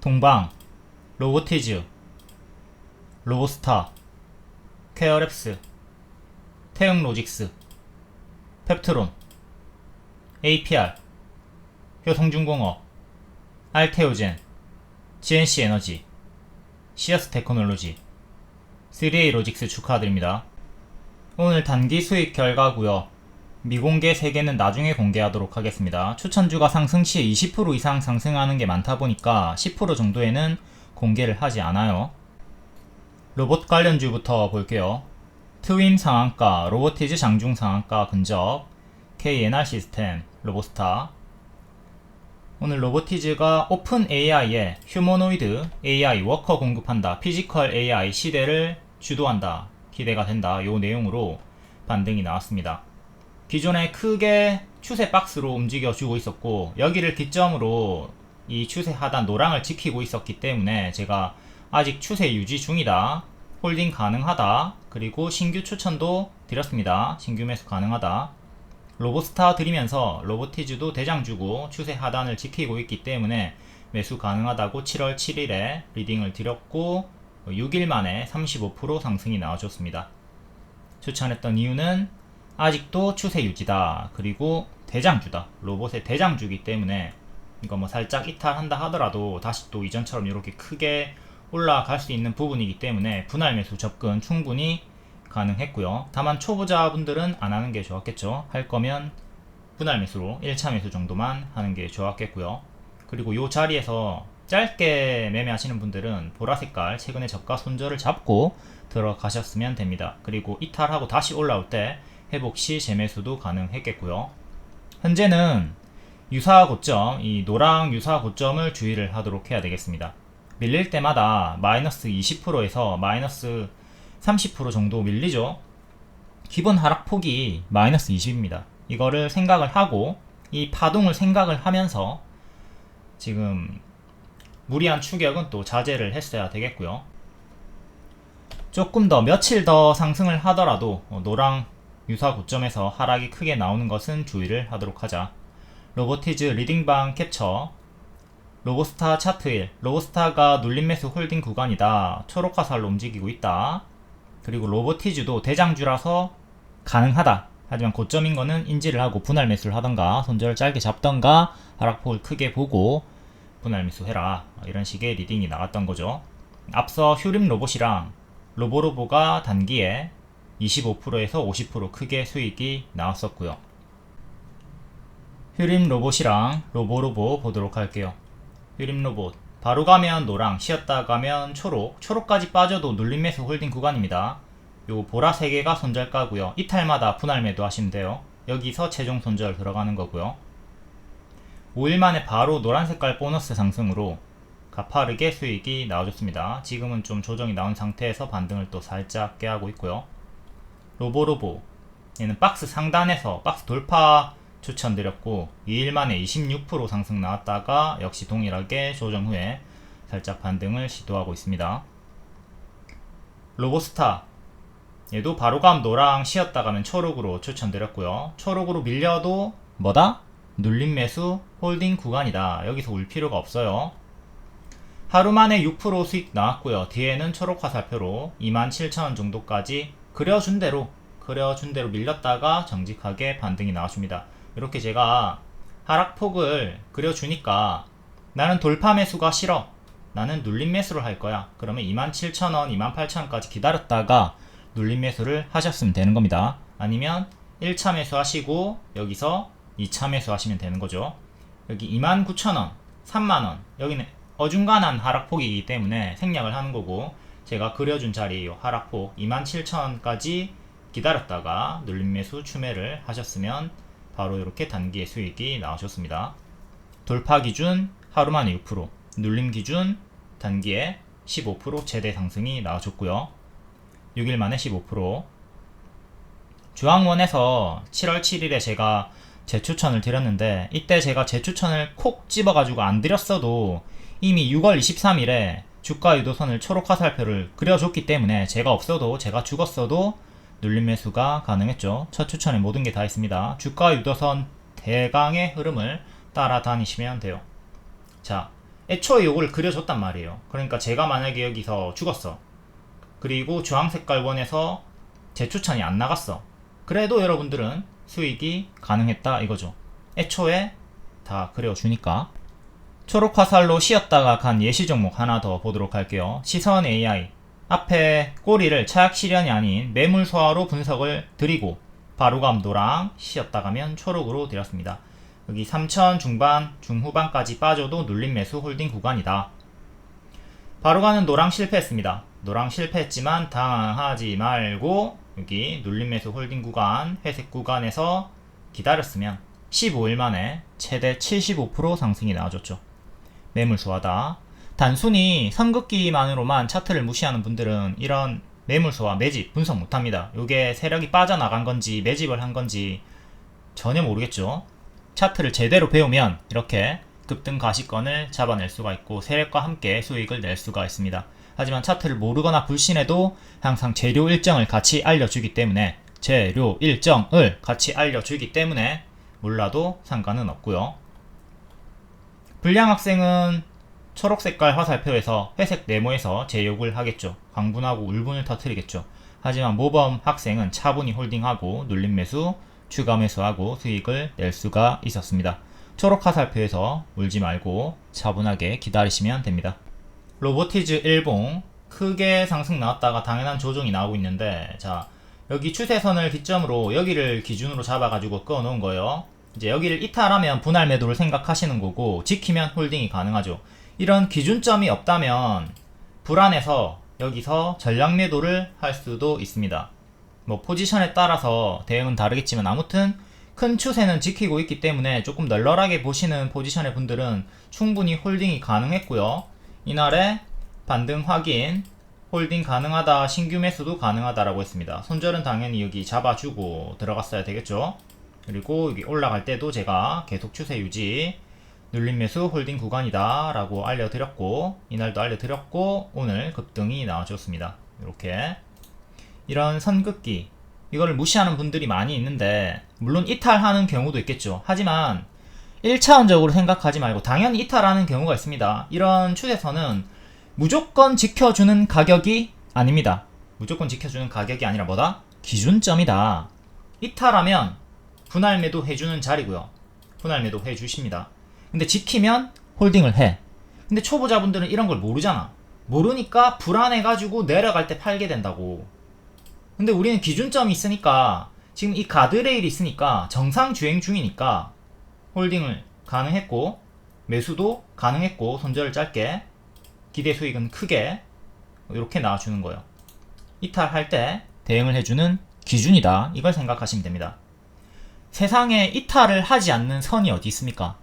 동방, 로보티즈, 로보스타, 퀘어랩스, 태응로직스, 펩트론, APR, 효성중공업, 알테오젠, GNC에너지, 시어스테크놀로지, 3A 로직스 축하드립니다. 오늘 단기 수익 결과고요. 미공개 3개는 나중에 공개하도록 하겠습니다. 추천주가 상승 시에 20% 이상 상승하는 게 많다 보니까 10% 정도에는 공개를 하지 않아요. 로봇 관련주부터 볼게요. 트윈 상한가, 로보티즈 장중 상한가 근접, KNR 시스템, 로보스타. 오늘 로보티즈가 오픈 AI에 휴머노이드 AI 워커 공급한다, 피지컬 AI 시대를 주도한다, 기대가 된다, 요 내용으로 반등이 나왔습니다. 기존에 크게 추세 박스로 움직여주고 있었고, 여기를 기점으로 이 추세 하단 노랑을 지키고 있었기 때문에 제가 아직 추세 유지 중이다, 홀딩 가능하다, 그리고 신규 추천도 드렸습니다. 신규 매수 가능하다. 로보스타 드리면서 로보티즈도 대장주고 추세 하단을 지키고 있기 때문에 매수 가능하다고 7월 7일에 리딩을 드렸고 6일 만에 35% 상승이 나와줬습니다. 추천했던 이유는 아직도 추세 유지다, 그리고 대장주다, 로봇의 대장주기 때문에 이거 뭐 살짝 이탈한다 하더라도 다시 또 이전처럼 이렇게 크게 올라갈 수 있는 부분이기 때문에 분할 매수 접근 충분히 가능했고요. 다만 초보자분들은 안 하는 게 좋았겠죠. 할 거면 분할 매수로 1차 매수 정도만 하는 게 좋았겠고요. 그리고 이 자리에서 짧게 매매하시는 분들은 보라색깔 최근에 저가 손절을 잡고 들어가셨으면 됩니다. 그리고 이탈하고 다시 올라올 때 회복 시 재매수도 가능했겠고요. 현재는 유사 고점, 이 노랑 유사 고점을 주의를 하도록 해야 되겠습니다. 밀릴 때마다 마이너스 20%에서 마이너스 30% 정도 밀리죠. 기본 하락폭이 마이너스 20입니다. 이거를 생각을 하고 이 파동을 생각을 하면서 지금 무리한 추격은 또 자제를 했어야 되겠고요. 조금 더 며칠 더 상승을 하더라도 노랑 유사 고점에서 하락이 크게 나오는 것은 주의를 하도록 하자. 로보티즈 리딩방 캡처, 로보스타 차트 1, 로보스타가 눌림 매수 홀딩 구간이다, 초록 화살로 움직이고 있다. 그리고 로보티즈도 대장주라서 가능하다, 하지만 고점인 거는 인지를 하고 분할 매수를 하던가 손절을 짧게 잡던가 하락폭을 크게 보고 분할 매수해라, 이런 식의 리딩이 나왔던 거죠. 앞서 휴림 로봇이랑 로보로보가 단기에 25%에서 50% 크게 수익이 나왔었고요. 휴림 로봇이랑 로보로보 보도록 할게요. 휴림 로봇 바로 가면 노랑, 쉬었다 가면 초록, 초록까지 빠져도 눌림 매수 홀딩 구간입니다. 요 보라 3개가 손절가고요. 이탈마다 분할 매도 하시면 돼요. 여기서 최종 손절 들어가는 거고요. 5일 만에 바로 노란 색깔 보너스 상승으로 가파르게 수익이 나와줬습니다. 지금은 좀 조정이 나온 상태에서 반등을 또 살짝 깨하고 있고요. 로보로보, 얘는 박스 상단에서 박스 돌파 추천드렸고 2일 만에 26% 상승 나왔다가 역시 동일하게 조정 후에 살짝 반등을 시도하고 있습니다. 로보스타, 얘도 바로감 노랑, 쉬었다 가면 초록으로 추천드렸고요. 초록으로 밀려도 뭐다? 눌림 매수 홀딩 구간이다. 여기서 울 필요가 없어요. 하루 만에 6% 수익 나왔고요. 뒤에는 초록 화살표로 27,000원 정도까지 그려준 대로 밀렸다가 정직하게 반등이 나와줍니다. 이렇게 제가 하락폭을 그려주니까 나는 돌파 매수가 싫어, 나는 눌림 매수를 할 거야, 그러면 27,000원, 28,000원까지 기다렸다가 눌림 매수를 하셨으면 되는 겁니다. 아니면 1차 매수 하시고 여기서 2차 매수 하시면 되는 거죠. 여기 29,000원, 3만원, 여기는 어중간한 하락폭이기 때문에 생략을 하는 거고, 제가 그려준 자리 하락폭 27,000원까지 기다렸다가 눌림 매수 추매를 하셨으면 바로 이렇게 단기의 수익이 나오셨습니다. 돌파 기준 하루 만에 6%, 눌림 기준 단기에 15% 최대 상승이 나와줬고요. 6일 만에 15%. 주황원에서 7월 7일에 제가 재추천을 드렸는데, 이때 제가 재추천을 콕 집어가지고 안 드렸어도 이미 6월 23일에 주가 유도선을 초록 화살표를 그려줬기 때문에 제가 없어도, 제가 죽었어도 눌림 매수가 가능했죠. 첫 추천에 모든 게 다 있습니다. 주가 유도선 대강의 흐름을 따라다니시면 돼요. 자, 애초에 요걸 그려줬단 말이에요. 그러니까 제가 만약에 여기서 죽었어. 그리고 주황색깔 원에서 재추천이 안 나갔어. 그래도 여러분들은 수익이 가능했다 이거죠. 애초에 다 그려주니까. 초록 화살로 쉬었다가 간 예시 종목 하나 더 보도록 할게요. 시선 AI. 앞에 꼬리를 차약 실현이 아닌 매물 소화로 분석을 드리고 바로감 노랑, 쉬었다 가면 초록으로 드렸습니다. 여기 3000 중반, 중후반까지 빠져도 눌림 매수 홀딩 구간이다. 바로가는 노랑 실패했습니다. 노랑 실패했지만 당하지 말고 여기 눌림 매수 홀딩 구간, 회색 구간에서 기다렸으면 15일 만에 최대 75% 상승이 나와줬죠. 매물 소화다. 단순히 선긋기만으로만 차트를 무시하는 분들은 이런 매물 소화, 매집 분석 못합니다. 이게 세력이 빠져나간 건지 매집을 한 건지 전혀 모르겠죠. 차트를 제대로 배우면 이렇게 급등 가시권을 잡아낼 수가 있고 세력과 함께 수익을 낼 수가 있습니다. 하지만 차트를 모르거나 불신해도 항상 재료 일정을 같이 알려주기 때문에 몰라도 상관은 없고요. 불량 학생은 초록색깔 화살표에서 회색 네모에서 제 욕을 하겠죠. 광분하고 울분을 터뜨리겠죠. 하지만 모범 학생은 차분히 홀딩하고 눌림 매수, 추가 매수하고 수익을 낼 수가 있었습니다. 초록 화살표에서 울지 말고 차분하게 기다리시면 됩니다. 로보티즈 일봉 크게 상승 나왔다가 당연한 조정이 나오고 있는데, 자 여기 추세선을 기점으로 여기를 기준으로 잡아가지고 꺼놓은 거예요. 이제 여기를 이탈하면 분할 매도를 생각하시는 거고, 지키면 홀딩이 가능하죠. 이런 기준점이 없다면 불안해서 여기서 전략 매도를 할 수도 있습니다. 뭐 포지션에 따라서 대응은 다르겠지만 아무튼 큰 추세는 지키고 있기 때문에 조금 널널하게 보시는 포지션의 분들은 충분히 홀딩이 가능했고요. 이날에 반등 확인, 홀딩 가능하다, 신규 매수도 가능하다라고 했습니다. 손절은 당연히 여기 잡아주고 들어갔어야 되겠죠. 그리고 여기 올라갈 때도 제가 계속 추세 유지, 눌림 매수 홀딩 구간이다 라고 알려드렸고, 이날도 알려드렸고, 오늘 급등이 나와줬습니다. 이렇게 이런 선긋기, 이거를 무시하는 분들이 많이 있는데 물론 이탈하는 경우도 있겠죠. 하지만 1차원적으로 생각하지 말고 당연히 이탈하는 경우가 있습니다. 이런 추세선은 무조건 지켜주는 가격이 아닙니다. 무조건 지켜주는 가격이 아니라 뭐다? 기준점이다. 이탈하면 분할 매도 해주는 자리고요. 분할 매도 해주십니다. 근데 지키면 홀딩을 해. 근데 초보자분들은 이런 걸 모르잖아. 모르니까 불안해가지고 내려갈 때 팔게 된다고. 근데 우리는 기준점이 있으니까, 지금 이 가드레일이 있으니까 정상 주행 중이니까 홀딩을 가능했고 매수도 가능했고 손절을 짧게, 기대 수익은 크게 이렇게 나와주는 거예요. 이탈할 때 대응을 해주는 기준이다. 이걸 생각하시면 됩니다. 세상에 이탈을 하지 않는 선이 어디 있습니까?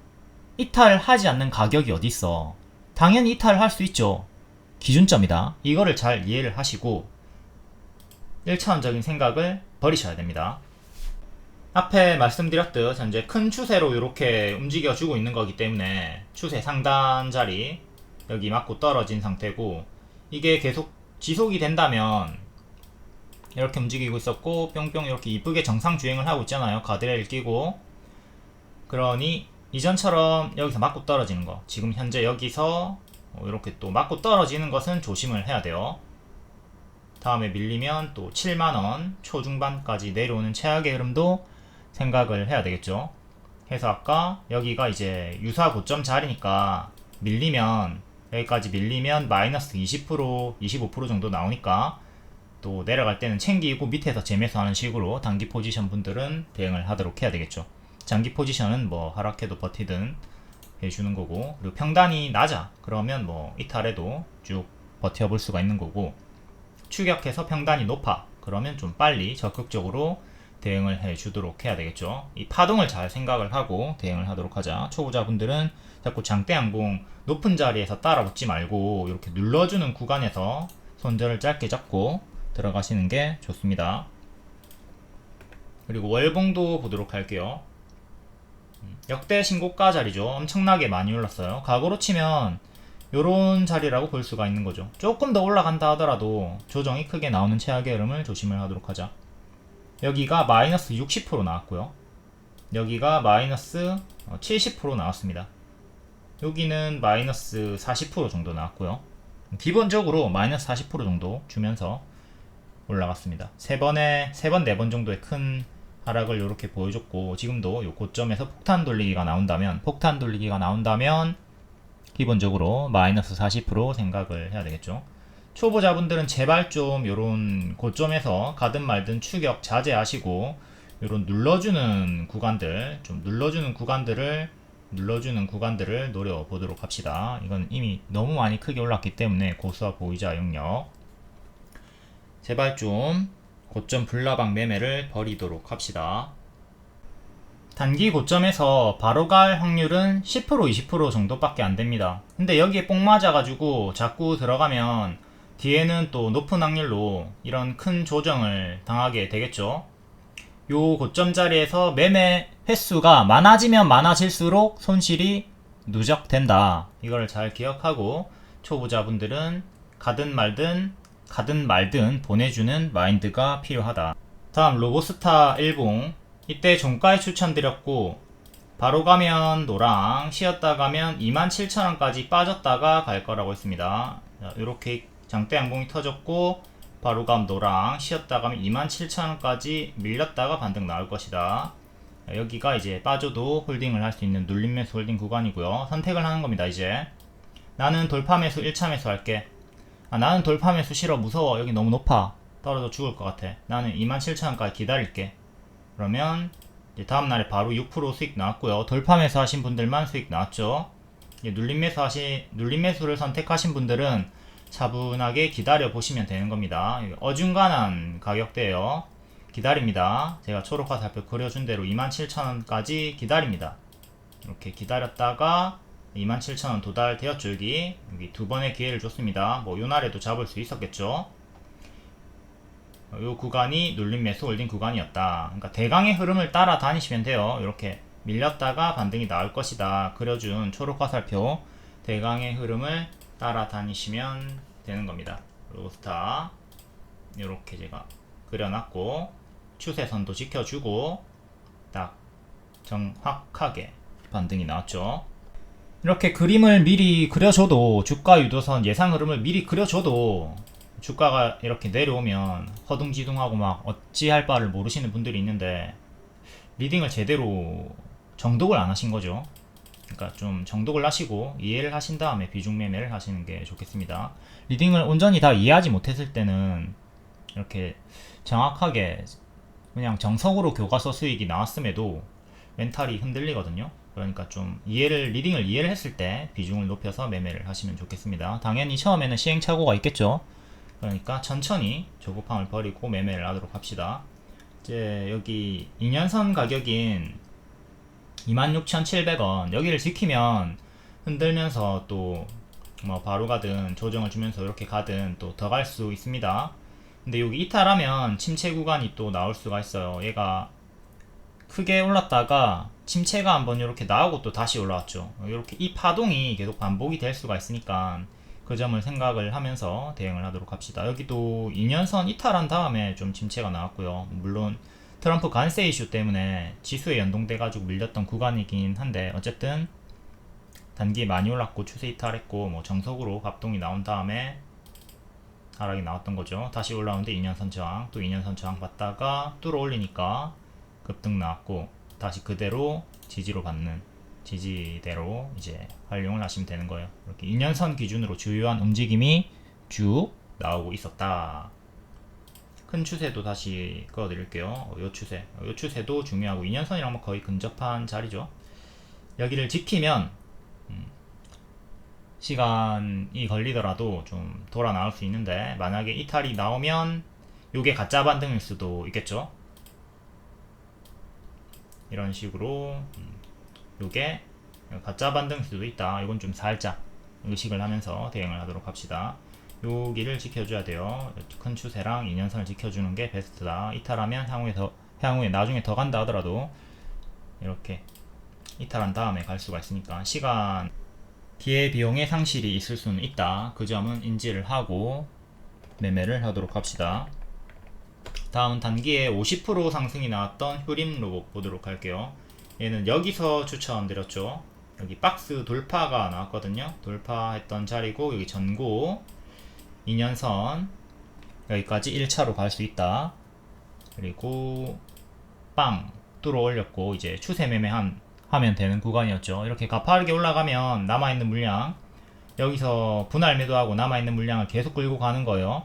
이탈을 하지 않는 가격이 어디 있어? 당연히 이탈을 할 수 있죠. 기준점이다. 이거를 잘 이해를 하시고 1차원적인 생각을 버리셔야 됩니다. 앞에 말씀드렸듯 현재 큰 추세로 이렇게 움직여주고 있는 거기 때문에 추세 상단 자리 여기 맞고 떨어진 상태고, 이게 계속 지속이 된다면 이렇게 움직이고 있었고 뿅뿅 이렇게 이쁘게 정상 주행을 하고 있잖아요. 가드레일 끼고. 그러니 이전처럼 여기서 맞고 떨어지는 거, 지금 현재 여기서 이렇게 또 맞고 떨어지는 것은 조심을 해야 돼요. 다음에 밀리면 또 7만원 초중반까지 내려오는 최악의 흐름도 생각을 해야 되겠죠. 해서 아까 여기가 이제 유사 고점 자리니까 밀리면, 여기까지 밀리면 마이너스 20%, 25% 정도 나오니까 또 내려갈 때는 챙기고 밑에서 재매수하는 식으로 단기 포지션 분들은 대응을 하도록 해야 되겠죠. 장기 포지션은 뭐 하락해도 버티든 해주는 거고, 그리고 평단이 낮아 그러면 뭐 이탈해도 쭉 버텨볼 수가 있는 거고, 추격해서 평단이 높아 그러면 좀 빨리 적극적으로 대응을 해주도록 해야 되겠죠. 이 파동을 잘 생각을 하고 대응을 하도록 하자. 초보자분들은 자꾸 장대 양봉 높은 자리에서 따라붙지 말고 이렇게 눌러주는 구간에서 손절을 짧게 잡고 들어가시는 게 좋습니다. 그리고 월봉도 보도록 할게요. 역대 신고가 자리죠. 엄청나게 많이 올랐어요. 각오로 치면 요런 자리라고 볼 수가 있는 거죠. 조금 더 올라간다 하더라도 조정이 크게 나오는 최악의 흐름을 조심을 하도록 하자. 여기가 마이너스 60% 나왔고요. 여기가 마이너스 70% 나왔습니다. 여기는 마이너스 40% 정도 나왔고요. 기본적으로 마이너스 40% 정도 주면서 올라갔습니다. 세 번, 네 번 정도의 큰 하락을 이렇게 보여줬고, 지금도 이 고점에서 폭탄 돌리기가 나온다면 기본적으로 마이너스 40% 생각을 해야 되겠죠. 초보자분들은 제발 좀 요런 고점에서 가든 말든 추격 자제하시고, 요런 눌러주는 구간들을 노려보도록 합시다. 이건 이미 너무 많이 크게 올랐기 때문에 고수와 보이자 영역. 제발 좀 고점 불나방 매매를 버리도록 합시다. 단기 고점에서 바로 갈 확률은 10% 20% 정도밖에 안 됩니다. 근데 여기에 뽕 맞아가지고 자꾸 들어가면 뒤에는 또 높은 확률로 이런 큰 조정을 당하게 되겠죠. 요 고점 자리에서 매매 횟수가 많아지면 많아질수록 손실이 누적된다. 이걸 잘 기억하고 초보자분들은 가든 말든 보내주는 마인드가 필요하다. 다음 로보스타 일봉. 이때 종가에 추천드렸고, 바로 가면 노랑, 쉬었다 가면 27,000원까지 빠졌다가 갈 거라고 했습니다. 이렇게 장대 양봉이 터졌고, 바로 감 노랑, 쉬었다 가면 27,000원까지 밀렸다가 반등 나올 것이다. 여기가 이제 빠져도 홀딩을 할 수 있는 눌림 매수 홀딩 구간이고요. 선택을 하는 겁니다. 이제 나는 돌파 매수 1차 매수 할게. 나는 돌파 매수 싫어, 무서워, 여기 너무 높아, 떨어져 죽을 것 같아, 나는 27,000원까지 기다릴게. 그러면 이제 다음날에 바로 6% 수익 나왔고요. 돌파 매수 하신 분들만 수익 나왔죠. 눌림 매수를 선택하신 분들은 차분하게 기다려 보시면 되는 겁니다. 어중간한 가격대예요. 기다립니다. 제가 초록 화살표 그려준 대로 27,000원까지 기다립니다. 이렇게 기다렸다가 27,000원 도달되었죠. 여기 두 번의 기회를 줬습니다. 뭐 요날에도 잡을 수 있었겠죠. 요 구간이 눌림 매수 홀딩 구간이었다. 그러니까 대강의 흐름을 따라 다니시면 돼요. 이렇게 밀렸다가 반등이 나올 것이다 그려준 초록 화살표, 대강의 흐름을 따라 다니시면 되는 겁니다. 로스타 이렇게 제가 그려놨고, 추세선도 지켜주고 딱 정확하게 반등이 나왔죠. 이렇게 그림을 미리 그려줘도, 주가 유도선 예상 흐름을 미리 그려줘도 주가가 이렇게 내려오면 허둥지둥하고 막 어찌할 바를 모르시는 분들이 있는데, 리딩을 제대로 정독을 안 하신 거죠. 그러니까 좀 정독을 하시고 이해를 하신 다음에 비중 매매를 하시는 게 좋겠습니다. 리딩을 온전히 다 이해하지 못했을 때는 이렇게 정확하게 그냥 정석으로 교과서 수익이 나왔음에도 멘탈이 흔들리거든요. 그러니까 좀 리딩을 이해를 했을 때 비중을 높여서 매매를 하시면 좋겠습니다. 당연히 처음에는 시행착오가 있겠죠. 그러니까 천천히 조급함을 버리고 매매를 하도록 합시다. 이제 여기 2년선 가격인 26,700원 여기를 지키면 흔들면서 또 뭐 바로 가든 조정을 주면서 이렇게 가든 또 더 갈 수 있습니다. 근데 여기 이탈하면 침체 구간이 또 나올 수가 있어요. 얘가 크게 올랐다가 침체가 한번 이렇게 나오고 또 다시 올라왔죠. 이렇게 이 파동이 계속 반복이 될 수가 있으니까 그 점을 생각을 하면서 대응을 하도록 합시다. 여기도 2년선 이탈한 다음에 좀 침체가 나왔고요. 물론 트럼프 관세 이슈 때문에 지수에 연동돼 가지고 밀렸던 구간이긴 한데, 어쨌든 단기 많이 올랐고 추세 이탈했고 뭐 정석으로 합동이 나온 다음에 하락이 나왔던 거죠. 다시 올라오는데 2년선 저항, 또 2년선 저항 받다가 뚫어 올리니까 급등 나왔고, 다시 그대로 지지로 받는, 지지대로 이제 활용을 하시면 되는 거예요. 이렇게 2년선 기준으로 주요한 움직임이 쭉 나오고 있었다. 큰 추세도 다시 그어드릴게요. 요 추세도 중요하고 2년선이랑 거의 근접한 자리죠. 여기를 지키면 시간이 걸리더라도 좀 돌아 나올 수 있는데, 만약에 이탈이 나오면 요게 가짜 반등일 수도 있겠죠. 이런 식으로 요게 가짜 반등일 수도 있다. 이건 좀 살짝 의식을 하면서 대응을 하도록 합시다. 여기를 지켜줘야 돼요. 큰 추세랑 2년선을 지켜주는 게 베스트다. 이탈하면 향후에 나중에 더 간다 하더라도 이렇게 이탈한 다음에 갈 수가 있으니까 시간 기회비용의 상실이 있을 수는 있다. 그 점은 인지를 하고 매매를 하도록 합시다. 다음 단기에 50% 상승이 나왔던 휴림 로봇 보도록 할게요. 얘는 여기서 추천드렸죠. 여기 박스 돌파가 나왔거든요. 돌파했던 자리고 여기 전고 2년선 여기까지 1차로 갈 수 있다. 그리고 빵 뚫어 올렸고 이제 추세 매매하면 되는 구간이었죠. 이렇게 가파르게 올라가면 남아있는 물량 여기서 분할 매도하고 남아있는 물량을 계속 끌고 가는 거예요.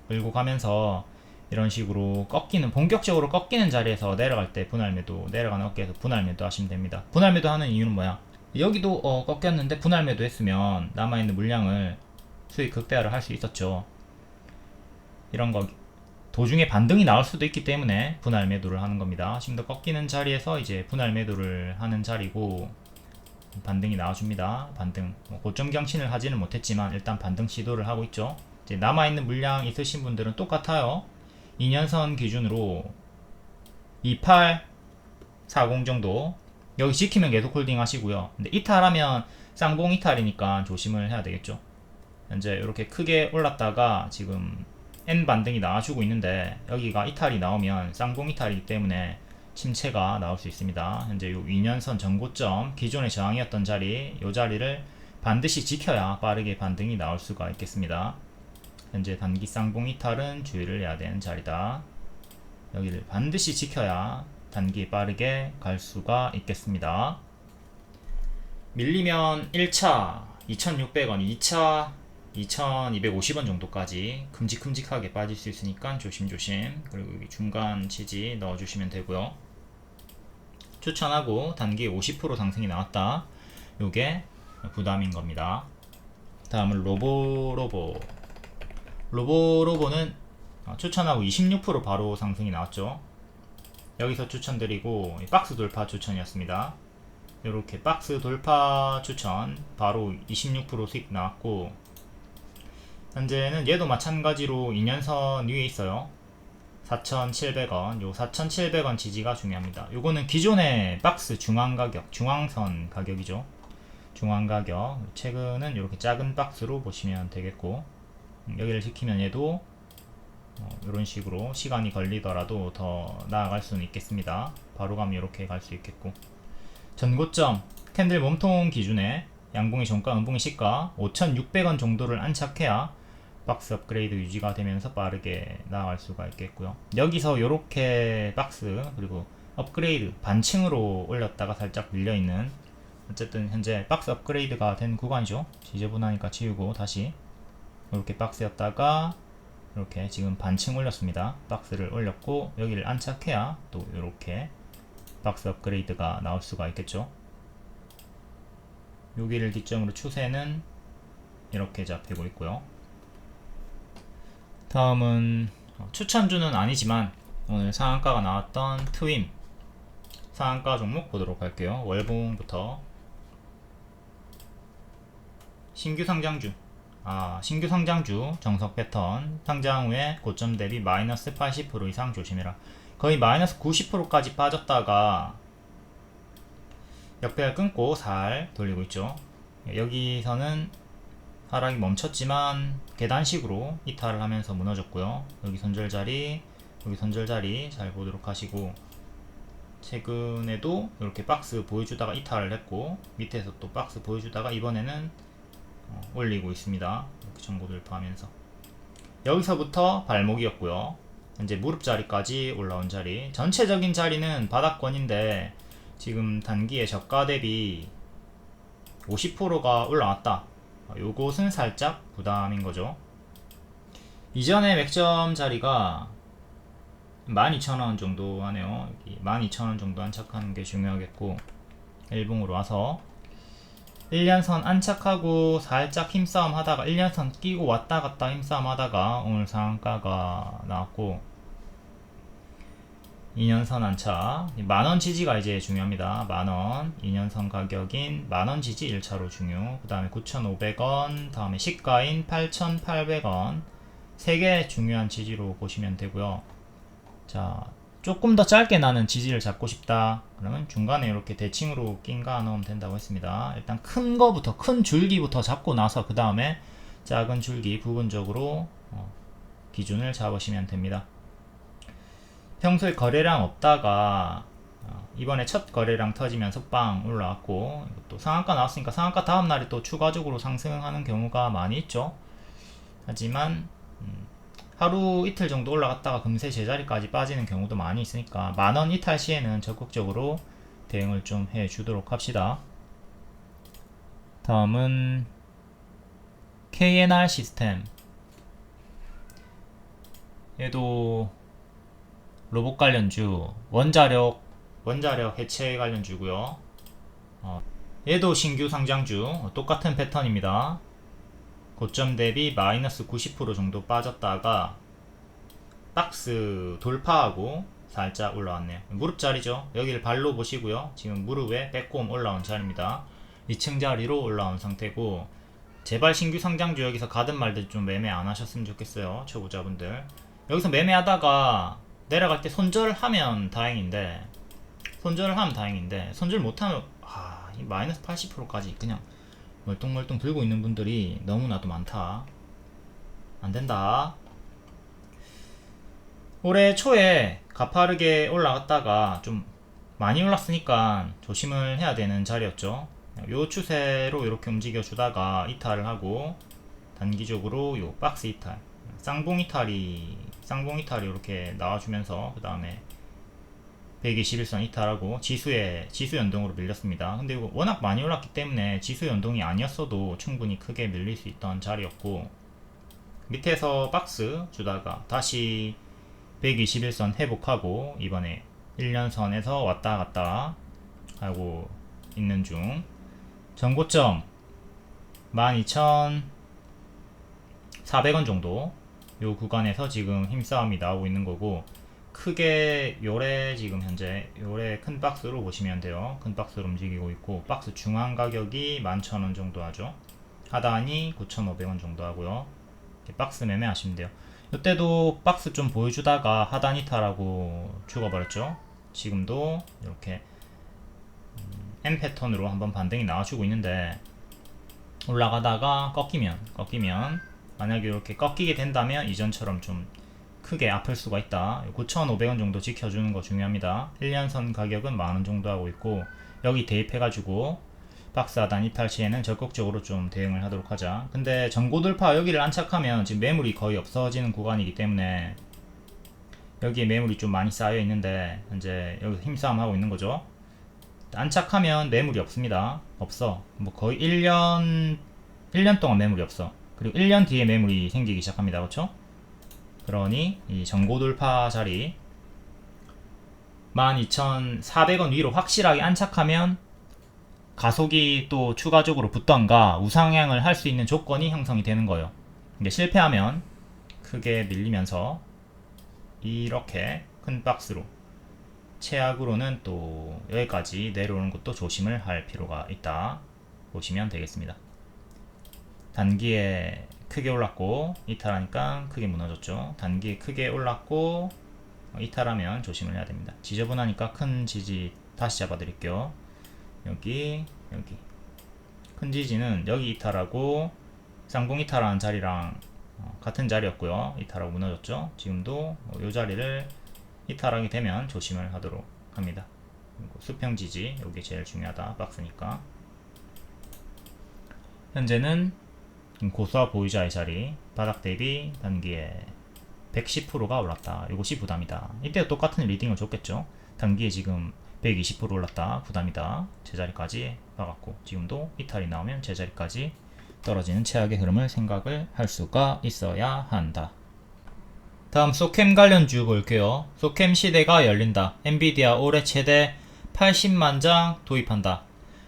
끌고 가면서 이런 식으로 꺾이는, 본격적으로 꺾이는 자리에서 내려갈 때 분할 매도, 내려가는 어깨에서 분할 매도 하시면 됩니다. 분할 매도 하는 이유는 뭐야? 여기도 꺾였는데 분할 매도 했으면 남아있는 물량을 수익 극대화를 할 수 있었죠. 이런 거 도중에 반등이 나올 수도 있기 때문에 분할 매도를 하는 겁니다. 지금 더 꺾이는 자리에서 이제 분할 매도를 하는 자리고 반등이 나와줍니다. 반등, 고점 경신을 하지는 못했지만 일단 반등 시도를 하고 있죠. 이제 남아있는 물량 있으신 분들은 똑같아요. 2년선 기준으로 2840 정도 여기 지키면 계속 홀딩 하시고요. 근데 이탈하면 쌍봉 이탈이니까 조심을 해야 되겠죠. 현재 이렇게 크게 올랐다가 지금 N 반등이 나와주고 있는데 여기가 이탈이 나오면 쌍봉 이탈이기 때문에 침체가 나올 수 있습니다. 현재 요 2년선 전고점 기존의 저항이었던 자리, 요 자리를 반드시 지켜야 빠르게 반등이 나올 수가 있겠습니다. 현재 단기 쌍봉 이탈은 주의를 해야 되는 자리다. 여기를 반드시 지켜야 단기 빠르게 갈 수가 있겠습니다. 밀리면 1차 2,600원, 2차 2,250원 정도까지 큼직큼직하게 빠질 수 있으니까 조심조심. 그리고 여기 중간 지지 넣어주시면 되고요. 추천하고 단기 50% 상승이 나왔다. 요게 부담인 겁니다. 다음은 로보는 추천하고 26% 바로 상승이 나왔죠. 여기서 추천드리고 박스 돌파 추천이었습니다. 이렇게 박스 돌파 추천 바로 26% 수익 나왔고, 현재는 얘도 마찬가지로 2년선 위에 있어요. 4,700원. 요 4,700원 지지가 중요합니다. 요거는 기존의 박스 중앙 가격, 중앙선 가격이죠. 중앙 가격. 최근은 이렇게 작은 박스로 보시면 되겠고, 여기를 지키면 얘도 이런 식으로 시간이 걸리더라도 더 나아갈 수는 있겠습니다. 바로 가면 이렇게 갈 수 있겠고, 전고점 캔들 몸통 기준에 양봉의 종가, 음봉의 시가 5,600원 정도를 안착해야 박스 업그레이드 유지가 되면서 빠르게 나아갈 수가 있겠고요. 여기서 이렇게 박스 그리고 업그레이드 반층으로 올렸다가 살짝 밀려있는, 어쨌든 현재 박스 업그레이드가 된 구간이죠. 지저분하니까 지우고 다시 이렇게 박스였다가 이렇게 지금 반층 올렸습니다. 박스를 올렸고 여기를 안착해야 또 이렇게 박스 업그레이드가 나올 수가 있겠죠. 여기를 기점으로 추세는 이렇게 잡히고 있고요. 다음은 추천주는 아니지만 오늘 상한가가 나왔던 트윈 상한가 종목 보도록 할게요. 월봉부터 신규 상장주 정석 패턴, 상장 후에 고점 대비 마이너스 80% 이상 조심해라. 거의 마이너스 90%까지 빠졌다가 역배열 끊고 살 돌리고 있죠. 여기서는 하락이 멈췄지만 계단식으로 이탈을 하면서 무너졌고요. 여기 손절자리, 여기 손절자리 잘 보도록 하시고, 최근에도 이렇게 박스 보여주다가 이탈을 했고 밑에서 또 박스 보여주다가 이번에는 올리고 있습니다. 이렇게 전고 돌파하면서 여기서부터 발목이었고요. 현재 무릎 자리까지 올라온 자리, 전체적인 자리는 바닥권인데 지금 단기에 저가 대비 50%가 올라왔다. 요것은 살짝 부담인 거죠. 이전에 맥점 자리가 12,000원 정도 하네요. 여기 12,000원 정도 안착하는 게 중요하겠고, 일봉으로 와서 1년선 안착하고 살짝 힘싸움 하다가 1년선 끼고 왔다 갔다 힘싸움 하다가 오늘 상한가가 나왔고, 2년선 안착 만원 지지가 이제 중요합니다. 만원 2년선 가격인 만원 지지 1차로 중요. 그 다음에 9,500원, 다음에 시가인 8,800원 3개 중요한 지지로 보시면 되고요. 자, 조금 더 짧게 나는 지지를 잡고 싶다 그러면 중간에 이렇게 대칭으로 낀가 넣으면 된다고 했습니다. 일단 큰 거부터, 큰 줄기부터 잡고 나서 그 다음에 작은 줄기 부분적으로 기준을 잡으시면 됩니다. 평소에 거래량 없다가 이번에 첫 거래량 터지면서 빵 올라왔고, 또 상한가 나왔으니까 상한가 다음날에 또 추가적으로 상승하는 경우가 많이 있죠. 하지만 하루 이틀 정도 올라갔다가 금세 제자리까지 빠지는 경우도 많이 있으니까 만원 이탈 시에는 적극적으로 대응을 좀 해주도록 합시다. 다음은 KNR 시스템. 얘도 로봇 관련주, 원자력 해체 관련주고요. 얘도 신규 상장주, 똑같은 패턴입니다. 고점 대비 마이너스 90% 정도 빠졌다가 박스 돌파하고 살짝 올라왔네요. 무릎 자리죠. 여기를 발로 보시고요. 지금 무릎에 빼꼼 올라온 자리입니다. 2층 자리로 올라온 상태고, 제발 신규 상장주 여기서 가든 말든 좀 매매 안 하셨으면 좋겠어요. 초보자분들. 여기서 매매하다가 내려갈 때 손절하면 다행인데, 손절 못하면 이 마이너스 80%까지 그냥 멀뚱멀뚱 들고 있는 분들이 너무나도 많다. 안된다. 올해 초에 가파르게 올라갔다가 좀 많이 올랐으니까 조심을 해야 되는 자리였죠. 요 추세로 이렇게 움직여 주다가 이탈을 하고, 단기적으로 요 박스 이탈, 쌍봉 이탈이 이렇게 나와주면서 그 다음에 121선 이탈하고 지수 연동으로 밀렸습니다. 근데 이거 워낙 많이 올랐기 때문에 지수 연동이 아니었어도 충분히 크게 밀릴 수 있던 자리였고, 밑에서 박스 주다가 다시 121선 회복하고 이번에 1년선에서 왔다 갔다 하고 있는 중, 전고점 12,400원 정도 요 구간에서 지금 힘싸움이 나오고 있는 거고, 크게 요래 지금 현재 요래 큰 박스로 보시면 돼요. 큰 박스로 움직이고 있고, 박스 중앙 가격이 11,000원 정도 하죠. 하단이 9,500원 정도 하고요. 이렇게 박스 매매하시면 돼요. 이때도 박스 좀 보여주다가 하단 이탈하고 죽어버렸죠. 지금도 이렇게 M 패턴으로 한번 반등이 나와주고 있는데, 올라가다가 꺾이면 만약에 이렇게 꺾이게 된다면 이전처럼 좀 크게 아플 수가 있다. 9,500원 정도 지켜주는 거 중요합니다. 1년선 가격은 만원 정도 하고 있고, 여기 대입해가지고 박스 하단 이탈 시에는 적극적으로 좀 대응을 하도록 하자. 근데 전고 돌파 여기를 안착하면 지금 매물이 거의 없어지는 구간이기 때문에 여기에 매물이 좀 많이 쌓여 있는데 현재 여기서 힘싸움 하고 있는 거죠. 안착하면 매물이 없습니다. 없어. 뭐 거의 1년 동안 매물이 없어. 그리고 1년 뒤에 매물이 생기기 시작합니다. 그렇죠? 그러니 이 전고 돌파 자리 12,400원 위로 확실하게 안착하면 가속이 또 추가적으로 붙던가 우상향을 할 수 있는 조건이 형성이 되는 거예요. 이게 실패하면 크게 밀리면서 이렇게 큰 박스로, 최악으로는 또 여기까지 내려오는 것도 조심을 할 필요가 있다 보시면 되겠습니다. 단기에 크게 올랐고 이탈하니까 크게 무너졌죠. 단기에 크게 올랐고 이탈하면 조심을 해야 됩니다. 지저분하니까 큰 지지 다시 잡아 드릴게요. 여기 큰 지지는 여기 이탈하고 쌍봉 이탈하는 자리랑 같은 자리였고요. 이탈하고 무너졌죠. 지금도 이 자리를 이탈하게 되면 조심을 하도록 합니다. 그리고 수평 지지, 여기 제일 중요하다. 박스니까. 현재는 고수와 보유자의 자리, 바닥 대비 단기에 110%가 올랐다. 이것이 부담이다. 이때도 똑같은 리딩을 줬겠죠. 단기에 지금 120% 올랐다. 부담이다. 제자리까지 박았고, 지금도 이탈이 나오면 제자리까지 떨어지는 최악의 흐름을 생각을 할 수가 있어야 한다. 다음 소캠 관련주 볼게요. 소캠 시대가 열린다. 엔비디아 올해 최대 80만 장 도입한다.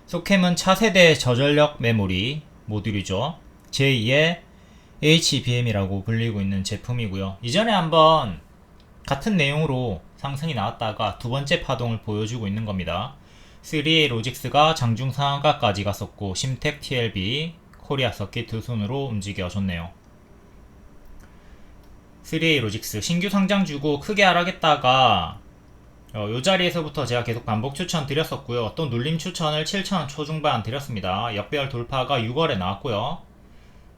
소캠은 차세대 저전력 메모리 모듈이죠. 제2의 HBM이라고 불리고 있는 제품이고요. 이전에 한번 같은 내용으로 상승이 나왔다가 두 번째 파동을 보여주고 있는 겁니다. 3A 로직스가 장중 상한가까지 갔었고, 심텍 TLB, 코리아 서킷 두 손으로 움직여줬네요. 3A 로직스 신규 상장주고 크게 하락했다가 요 자리에서부터 제가 계속 반복 추천 드렸었고요. 또 눌림 추천을 7,000원 초중반 드렸습니다. 역배열 돌파가 6월에 나왔고요.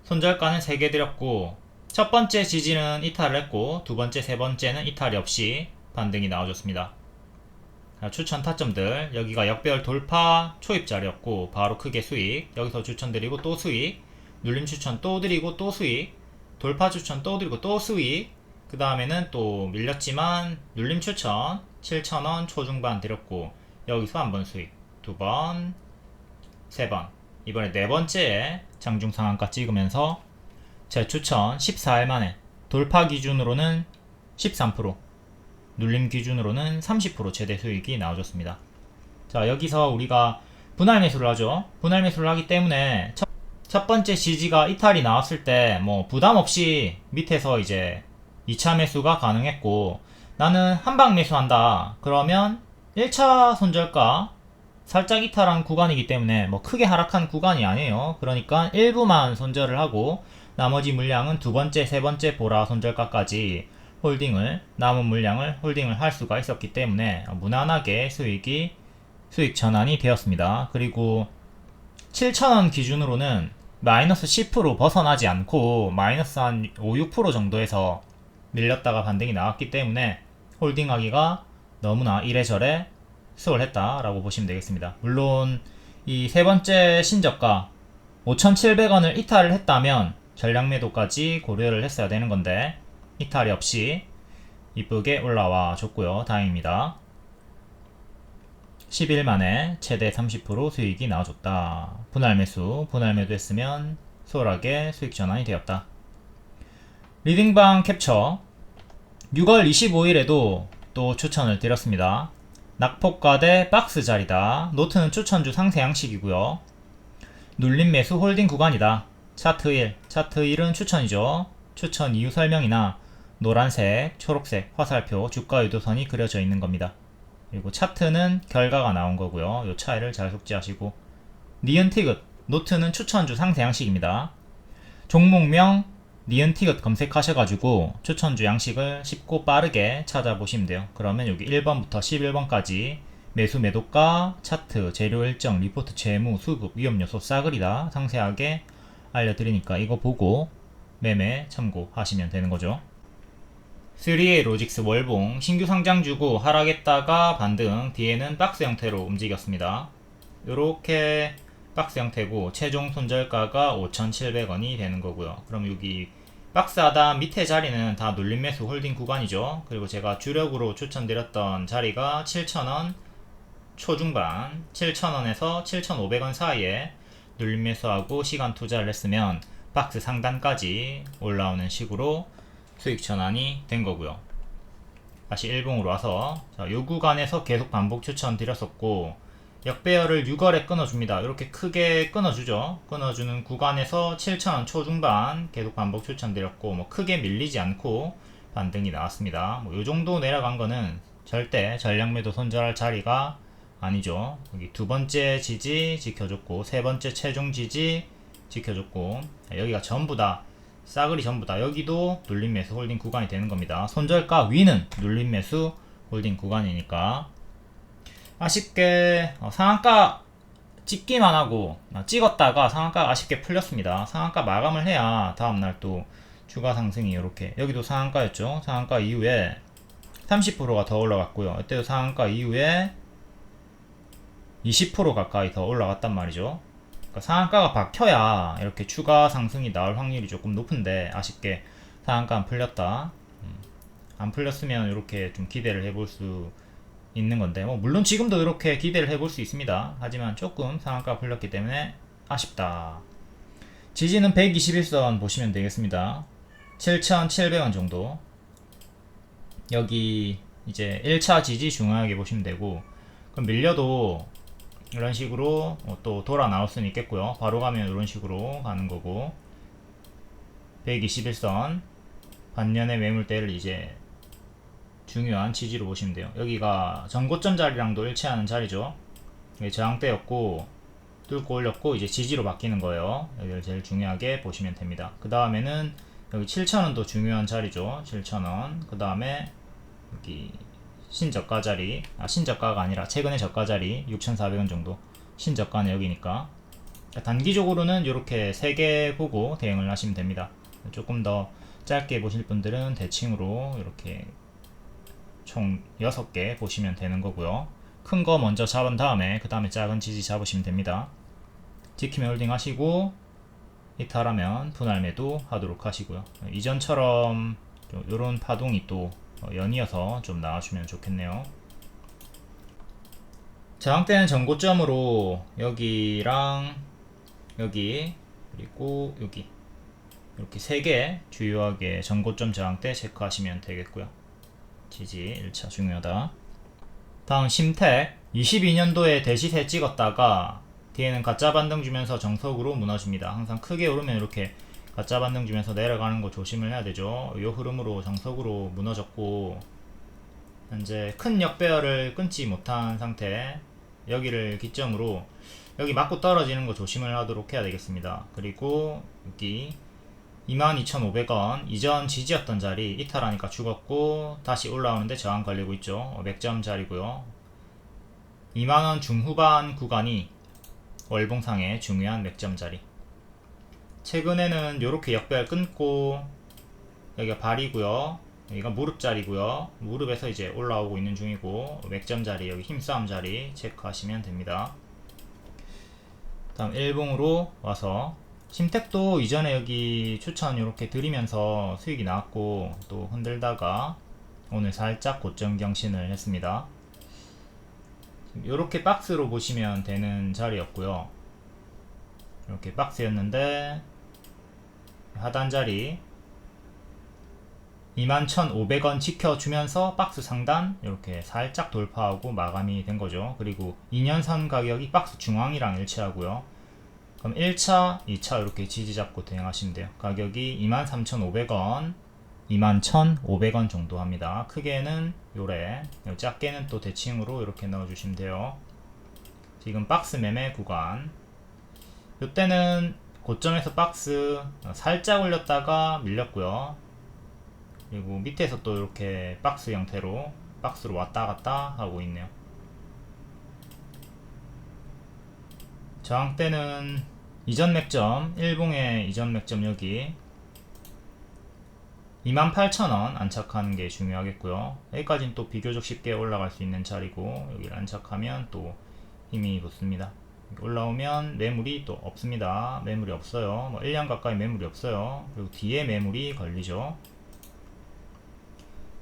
손절가는 3개 드렸고, 첫 번째 지지는 이탈을 했고, 두 번째, 세 번째는 이탈이 없이 반등이 나와줬습니다. 추천 타점들, 여기가 역배열 돌파 초입 자리였고 바로 크게 수익, 여기서 추천드리고 또 수익, 눌림 추천 또 드리고 또 수익, 돌파 추천 또 드리고 또 수익, 그 다음에는 또 밀렸지만 눌림 추천 7,000원 초중반 드렸고 여기서 한 번 수익, 두 번, 세 번, 이번에 네 번째 장중 상한가 찍으면서 제 추천 14일 만에 돌파 기준으로는 13%, 눌림 기준으로는 30% 최대 수익이 나와줬습니다. 자, 여기서 우리가 분할 매수를 하죠. 분할 매수를 하기 때문에 첫 번째 지지가 이탈이 나왔을 때 뭐 부담 없이 밑에서 이제 2차 매수가 가능했고, 나는 한방 매수한다 그러면 1차 손절가 살짝 이탈한 구간이기 때문에 뭐 크게 하락한 구간이 아니에요. 그러니까 일부만 손절을 하고 나머지 물량은 두 번째, 세 번째 보라 손절가까지 남은 물량을 홀딩을 할 수가 있었기 때문에 무난하게 수익 전환이 되었습니다. 그리고 7,000원 기준으로는 마이너스 10% 벗어나지 않고 마이너스 한 5, 6% 정도에서 밀렸다가 반등이 나왔기 때문에 홀딩하기가 너무나 이래저래 수월했다라고 보시면 되겠습니다. 물론 이 세 번째 신저가 5,700원을 이탈을 했다면 전량 매도까지 고려를 했어야 되는 건데 이탈이 없이 이쁘게 올라와 줬고요. 다행입니다. 10일 만에 최대 30% 수익이 나와줬다. 분할 매도 했으면 수월하게 수익 전환이 되었다. 리딩방 캡처 6월 25일에도 또 추천을 드렸습니다. 낙폭과대 박스 자리다. 노트는 추천주 상세 양식이고요. 눌림 매수 홀딩 구간이다. 차트 1은 추천이죠. 추천 이유 설명이나 노란색, 초록색 화살표 주가 유도선이 그려져 있는 겁니다. 그리고 차트는 결과가 나온 거고요. 이 차이를 잘 숙지하시고, 니은티귿 노트는 추천주 상세 양식입니다. 종목명 니은티귿 검색하셔가지고 추천주 양식을 쉽고 빠르게 찾아보시면 돼요. 그러면 여기 1번부터 11번까지 매수 매도가, 차트, 재료 일정, 리포트, 재무, 수급, 위험 요소 싸그리다 상세하게 알려드리니까 이거 보고 매매 참고하시면 되는 거죠. 3A 로직스 월봉 신규 상장주고 하락했다가 반등, 뒤에는 박스 형태로 움직였습니다. 요렇게 박스 형태고 최종 손절가가 5,700원이 되는 거고요. 그럼 여기 박스 하단 밑에 자리는 다 눌림 매수 홀딩 구간이죠. 그리고 제가 주력으로 추천드렸던 자리가 7,000원 초중반, 7,000원에서 7,500원 사이에 눌림 매수하고 시간 투자를 했으면 박스 상단까지 올라오는 식으로 수익 전환이 된 거고요. 다시 일봉으로 와서 요 구간에서 계속 반복 추천 드렸었고, 역배열을 6월에 끊어줍니다. 이렇게 크게 끊어주죠. 끊어주는 구간에서 7,000원 초중반 계속 반복 추천드렸고, 뭐 크게 밀리지 않고 반등이 나왔습니다. 뭐 요 정도 내려간 거는 절대 전량매도 손절할 자리가 아니죠. 여기 두 번째 지지 지켜줬고, 세 번째 최종 지지 지켜줬고, 여기가 전부 다 싸그리 전부 다 여기도 눌림 매수 홀딩 구간이 되는 겁니다. 손절가 위는 눌림 매수 홀딩 구간이니까 아쉽게 상한가 찍기만 하고 찍었다가 상한가가 아쉽게 풀렸습니다. 상한가 마감을 해야 다음날 또 추가 상승이 이렇게, 여기도 상한가였죠. 상한가 이후에 30%가 더 올라갔고요. 이때도 상한가 이후에 20% 가까이 더 올라갔단 말이죠. 그러니까 상한가가 박혀야 이렇게 추가 상승이 나올 확률이 조금 높은데 아쉽게 상한가 안 풀렸다. 안 풀렸으면 이렇게 좀 기대를 해볼 수 있는 건데, 뭐 물론 지금도 이렇게 기대를 해볼 수 있습니다. 하지만 조금 상한가 풀렸기 때문에 아쉽다. 지지는 121선 보시면 되겠습니다. 7,700원 정도. 여기 이제 1차 지지 중요하게 보시면 되고, 그럼 밀려도 이런 식으로 또 돌아 나올 수는 있겠고요. 바로 가면 이런 식으로 가는 거고, 121선 반년의 매물대를 이제 중요한 지지로 보시면 돼요. 여기가 전고점 자리랑도 일치하는 자리죠. 이게 저항대였고 뚫고 올렸고 이제 지지로 바뀌는 거예요. 여기를 제일 중요하게 보시면 됩니다. 그 다음에는 여기 7,000원도 중요한 자리죠. 7,000원. 그 다음에 여기 신저가 자리, 신저가가 아니라 최근의 저가 자리 6,400원 정도. 신저가는 여기니까 단기적으로는 이렇게 3개 보고 대응을 하시면 됩니다. 조금 더 짧게 보실 분들은 대칭으로 이렇게 총 6개 보시면 되는 거고요. 큰 거 먼저 잡은 다음에 그 다음에 작은 지지 잡으시면 됩니다. 지키면 홀딩 하시고 이탈하면 분할 매도 하도록 하시고요. 이전처럼 이런 파동이 또 연이어서 좀 나와주면 좋겠네요. 저항대는 전고점으로 여기랑 여기 그리고 여기 이렇게 3개 주요하게 전고점 저항대 체크하시면 되겠고요. 지지 1차 중요하다. 다음 심택 22년도에 대시세 찍었다가 뒤에는 가짜 반등 주면서 정석으로 무너집니다. 항상 크게 오르면 이렇게 가짜 반등 주면서 내려가는 거 조심을 해야 되죠. 이 흐름으로 정석으로 무너졌고 현재 큰 역배열을 끊지 못한 상태, 여기를 기점으로 여기 맞고 떨어지는 거 조심을 하도록 해야 되겠습니다. 그리고 여기 22,500원 이전 지지였던 자리 이탈하니까 죽었고 다시 올라오는데 저항 걸리고 있죠. 맥점 자리고요. 2만원 중후반 구간이 월봉상의 중요한 맥점 자리. 최근에는 이렇게 역배열 끊고 여기가 발이고요, 여기가 무릎 자리고요. 무릎에서 이제 올라오고 있는 중이고 맥점 자리, 여기 힘싸움 자리 체크하시면 됩니다. 다음 일봉으로 와서 심택도 이전에 여기 추천 이렇게 드리면서 수익이 나왔고 또 흔들다가 오늘 살짝 고점 경신을 했습니다. 이렇게 박스로 보시면 되는 자리였고요. 이렇게 박스였는데 하단 자리 21,500원 지켜주면서 박스 상단 이렇게 살짝 돌파하고 마감이 된 거죠. 그리고 2년선 가격이 박스 중앙이랑 일치하고요. 그럼 1차, 2차 이렇게 지지 잡고 대응하시면 돼요. 가격이 23,500원, 21,500원 정도 합니다. 크게는 요래, 작게는 또 대칭으로 이렇게 넣어주시면 돼요. 지금 박스 매매 구간, 요때는 고점에서 박스 살짝 올렸다가 밀렸고요. 그리고 밑에서 또 이렇게 박스 형태로 박스로 왔다 갔다 하고 있네요. 저항대는 이전 맥점, 일봉의 이전 맥점 여기 28,000원 안착하는 게 중요하겠고요. 여기까지는 또 비교적 쉽게 올라갈 수 있는 자리고 여기를 안착하면 또 힘이 붙습니다. 올라오면 매물이 또 없습니다. 매물이 없어요. 뭐 1년 가까이 매물이 없어요. 그리고 뒤에 매물이 걸리죠.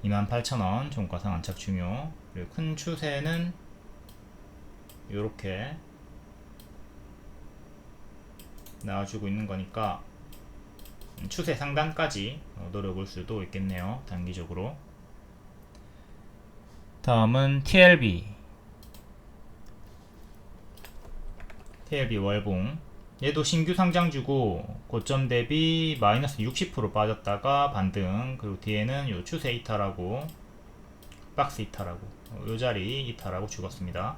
28,000원 종가상 안착 중요. 그리고 큰 추세는 이렇게 나와주고 있는 거니까 추세 상단까지 노려볼 수도 있겠네요. 단기적으로. 다음은 TLB 월봉. 얘도 신규 상장주고 고점 대비 마이너스 60% 빠졌다가 반등, 그리고 뒤에는 요 추세 이탈하고 박스 이탈하고 요 자리 이탈하고 죽었습니다.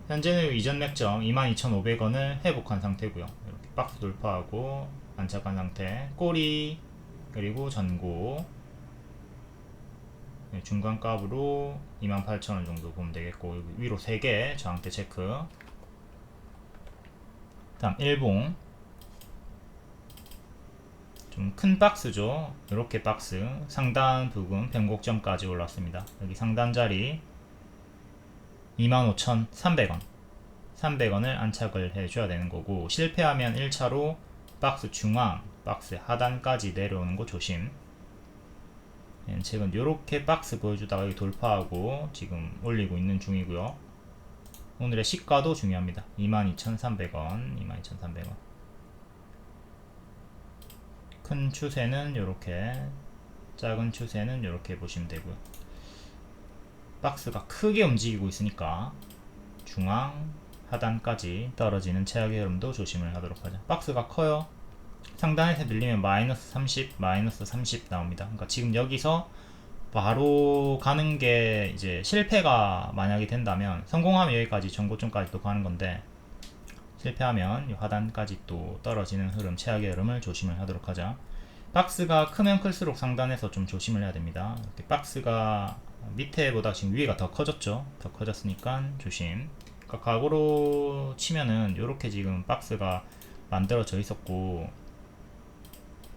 현재는 이전 맥점 22,500원을 회복한 상태고요. 이렇게 박스 돌파하고 안착한 상태, 꼬리 그리고 전고 중간값으로 28,000원 정도 보면 되겠고 위로 3개 저항대 체크. 다음 일봉 좀 큰 박스죠. 이렇게 박스 상단 부근 변곡점까지 올랐습니다. 여기 상단 자리 25,300원 300원을 안착을 해줘야 되는 거고, 실패하면 1차로 박스 중앙, 박스 하단까지 내려오는 거 조심. 최근 이렇게 박스 보여주다가 여기 돌파하고 지금 올리고 있는 중이고요. 오늘의 시가도 중요합니다. 22,300원 22,300원. 큰 추세는 이렇게, 작은 추세는 이렇게 보시면 되고요. 박스가 크게 움직이고 있으니까 중앙 하단까지 떨어지는 최악의 흐름도 조심을 하도록 하죠. 박스가 커요. 상단에서 밀리면 마이너스 30, 마이너스 30 나옵니다. 그러니까 지금 여기서 바로 가는 게 이제 실패가 만약에 된다면, 성공하면 여기까지 전고점까지 또 가는 건데 실패하면 이 하단까지 또 떨어지는 흐름, 최악의 흐름을 조심을 하도록 하자. 박스가 크면 클수록 상단에서 좀 조심을 해야 됩니다. 이렇게 박스가 밑에보다 지금 위에가 더 커졌죠. 더 커졌으니까 조심. 그러니까 각오로 치면은 이렇게 지금 박스가 만들어져 있었고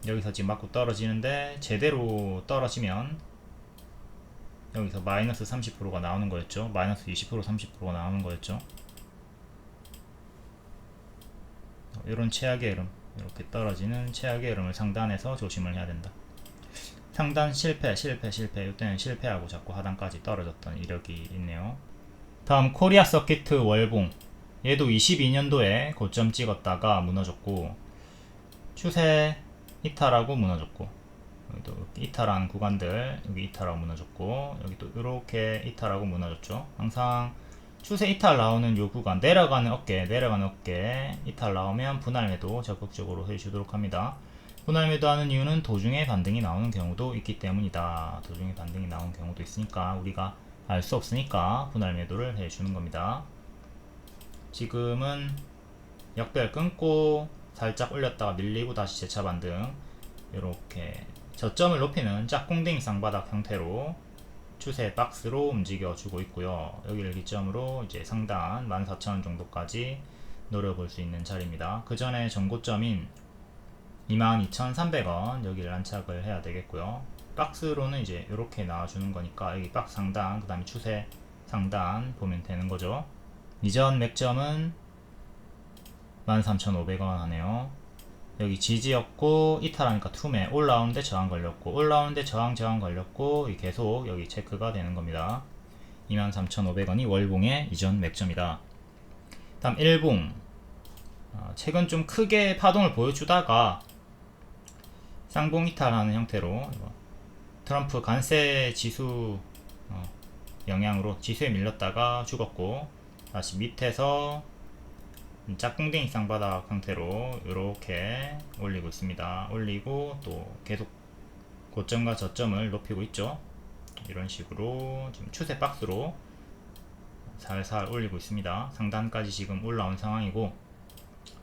여기서 지금 맞고 떨어지는데 제대로 떨어지면 여기서 마이너스 30%가 나오는 거였죠. 마이너스 20% 30%가 나오는 거였죠. 이런 최악의 흐름, 이렇게 떨어지는 최악의 흐름을 상단에서 조심을 해야 된다. 상단 실패. 이때는 실패하고 자꾸 하단까지 떨어졌던 이력이 있네요. 다음 코리아 서키트 월봉. 얘도 22년도에 고점 찍었다가 무너졌고, 추세 이탈하고 무너졌고, 여기도 이탈한 구간들, 여기 이탈하고 무너졌고, 여기 또 이렇게 이탈하고 무너졌죠. 항상 추세 이탈 나오는 요 구간, 내려가는 어깨 이탈 나오면 분할 매도 적극적으로 해주도록 합니다. 분할 매도하는 이유는 도중에 반등이 나오는 경우도 있기 때문이다. 도중에 반등이 나오는 경우도 있으니까 우리가 알 수 없으니까 분할 매도를 해주는 겁니다. 지금은 역별 끊고 살짝 올렸다가 밀리고 다시 재차 반등, 이렇게 저점을 높이는 짝꿍댕이 쌍바닥 형태로 추세 박스로 움직여주고 있고요. 여기를 기점으로 이제 상단 14,000원 정도까지 노려볼 수 있는 자리입니다. 그 전에 전고점인 22,300원 여기를 안착을 해야 되겠고요. 박스로는 이제 이렇게 나와주는 거니까 여기 박스 상단, 그 다음에 추세 상단 보면 되는 거죠. 이전 맥점은 13,500원 하네요. 여기 지지였고 이탈하니까 투매, 올라오는데 저항 걸렸고, 올라오는데 저항 걸렸고, 계속 여기 체크가 되는 겁니다. 23,500원이 월봉의 이전 맥점이다. 다음 일봉. 최근 좀 크게 파동을 보여주다가 쌍봉 이탈하는 형태로 트럼프 관세 지수 영향으로 지수에 밀렸다가 죽었고, 다시 밑에서 짝꿍댕이 쌍바닥 형태로 이렇게 올리고 있습니다. 올리고 또 계속 고점과 저점을 높이고 있죠. 이런 식으로 지금 추세 박스로 살살 올리고 있습니다. 상단까지 지금 올라온 상황이고,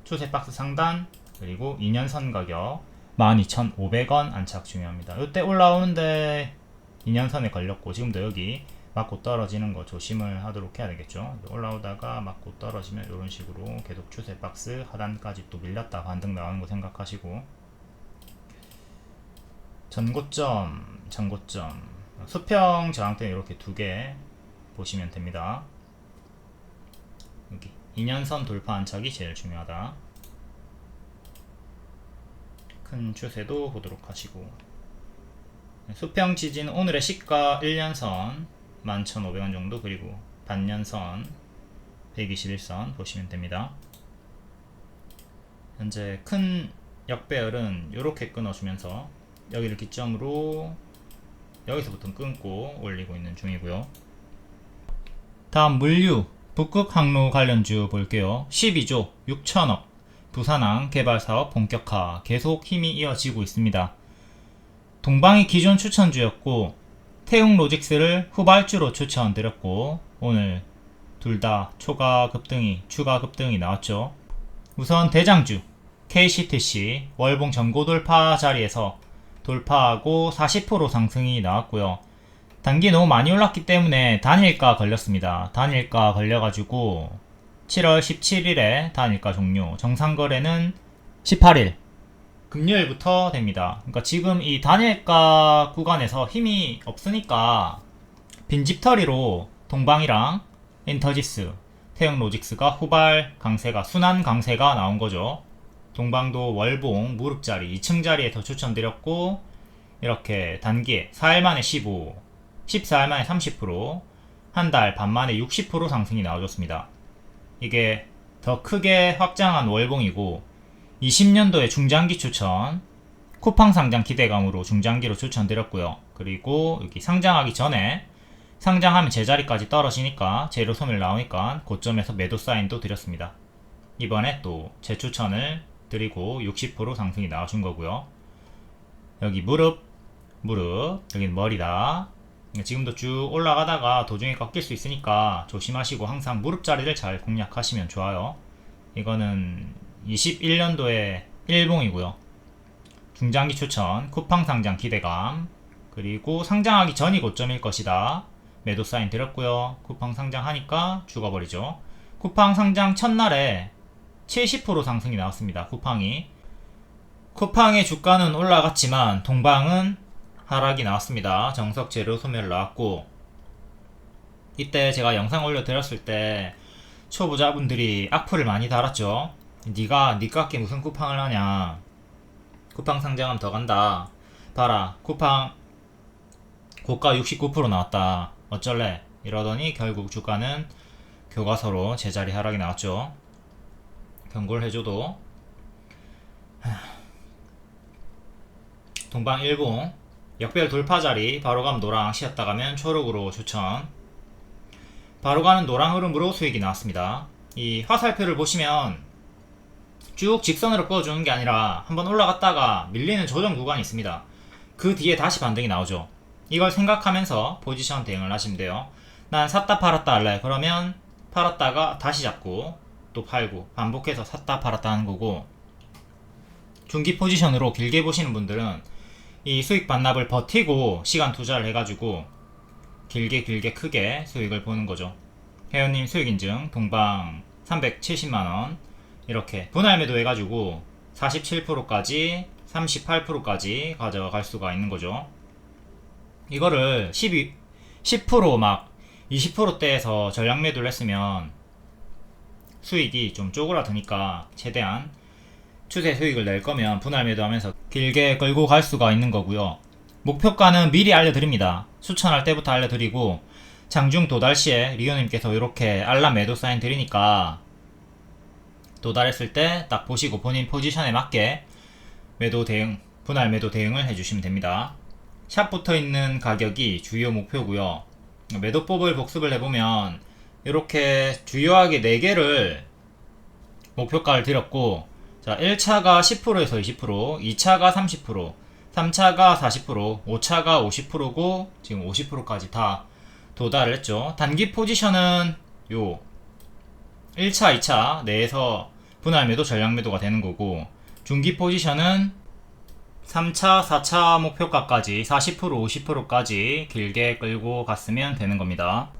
추세 박스 상단 그리고 2년선 가격 12,500원 안착 중요합니다. 이때 올라오는데 2년선에 걸렸고, 지금도 여기 맞고 떨어지는 거 조심을 하도록 해야 되겠죠. 올라오다가 맞고 떨어지면 이런 식으로 계속 추세 박스 하단까지 또 밀렸다 반등 나오는 거 생각하시고, 전고점 수평 저항대 이렇게 두 개 보시면 됩니다. 여기 2년선 돌파 안착이 제일 중요하다. 큰 추세도 보도록 하시고, 수평 지지는 오늘의 시가 1년선 11,500원 정도, 그리고 반년선 121선 보시면 됩니다. 현재 큰 역배열은 이렇게 끊어주면서 여기를 기점으로 여기서부터 끊고 올리고 있는 중이고요. 다음 물류 북극 항로 관련주 볼게요. 12조 6천억 부산항 개발사업 본격화 계속 힘이 이어지고 있습니다. 동방이 기존 추천주였고 태웅로직스를 후발주로 추천드렸고, 오늘 둘 다 추가 급등이 나왔죠. 우선 대장주 KCTC 월봉 전고 돌파 자리에서 돌파하고 40% 상승이 나왔고요. 단기 너무 많이 올랐기 때문에 단일가 걸렸습니다. 단일가 걸려가지고 7월 17일에 단일가 종료, 정상거래는 18일 금요일부터 됩니다. 그러니까 지금 이 단일가 구간에서 힘이 없으니까 빈집털이로 동방이랑 인터지스, 태영로직스가 후발 강세가, 순환 강세가 나온 거죠. 동방도 월봉 무릎자리 2층 자리에 더 추천드렸고, 이렇게 단기에 4일 만에 15, 14일 만에 30%, 한 달 반 만에 60% 상승이 나와줬습니다. 이게 더 크게 확장한 월봉이고, 20년도에 중장기 추천, 쿠팡 상장 기대감으로 중장기로 추천드렸고요. 그리고 여기 상장하기 전에, 상장하면 제자리까지 떨어지니까 재료 소멸 나오니까 고점에서 매도 사인도 드렸습니다. 이번에 또 재추천을 드리고 60% 상승이 나와준 거고요. 여기 무릎, 여기는 머리다. 지금도 쭉 올라가다가 도중에 꺾일 수 있으니까 조심하시고 항상 무릎 자리를 잘 공략하시면 좋아요. 이거는 21년도에 일봉이고요. 중장기 추천, 쿠팡 상장 기대감, 그리고 상장하기 전이 고점일 것이다. 매도 사인 드렸고요. 쿠팡 상장하니까 죽어버리죠. 쿠팡 상장 첫날에 70% 상승이 나왔습니다. 쿠팡의 주가는 올라갔지만 동방은 하락이 나왔습니다. 정석 재료 소멸 나왔고, 이때 제가 영상 올려드렸을 때 초보자분들이 악플을 많이 달았죠. 니가 니깎게 무슨 쿠팡을 하냐, 쿠팡 상장하면 더 간다, 봐라 쿠팡 고가 69% 나왔다 어쩔래, 이러더니 결국 주가는 교과서로 제자리 하락이 나왔죠. 경고를 해줘도. 동방 일봉 역별 돌파 자리, 바로 가면 노랑, 쉬었다 가면 초록으로 추천. 바로 가는 노랑 흐름으로 수익이 나왔습니다. 이 화살표를 보시면 쭉 직선으로 꺼주는 게 아니라 한번 올라갔다가 밀리는 조정 구간이 있습니다. 그 뒤에 다시 반등이 나오죠. 이걸 생각하면서 포지션 대응을 하시면 돼요. 난 샀다 팔았다 할래. 그러면 팔았다가 다시 잡고 또 팔고 반복해서 샀다 팔았다 하는 거고, 중기 포지션으로 길게 보시는 분들은 이 수익 반납을 버티고 시간 투자를 해가지고 길게 크게 수익을 보는 거죠. 회원님 수익 인증 동방 370만원 이렇게 분할 매도 해가지고 47%까지 38%까지 가져갈 수가 있는 거죠. 이거를 10% 막 20%대에서 전량 매도를 했으면 수익이 좀 쪼그라드니까 최대한 추세 수익을 낼 거면 분할 매도하면서 길게 끌고 갈 수가 있는 거고요. 목표가는 미리 알려드립니다. 추천할 때부터 알려드리고, 장중 도달 시에 리오님께서 이렇게 알람 매도 사인 드리니까 도달했을 때 딱 보시고 본인 포지션에 맞게 매도 대응, 분할 매도 대응을 해주시면 됩니다. 샵 붙어있는 가격이 주요 목표고요. 매도법을 복습을 해보면 이렇게 주요하게 4개를 목표가를 드렸고, 자 1차가 10%에서 20%, 2차가 30%, 3차가 40%, 5차가 50%고 지금 50%까지 다 도달을 했죠. 단기 포지션은 요 1차, 2차 내에서 분할 매도, 전량 매도가 되는 거고, 중기 포지션은 3차, 4차 목표가까지 40%, 50%까지 길게 끌고 갔으면 되는 겁니다.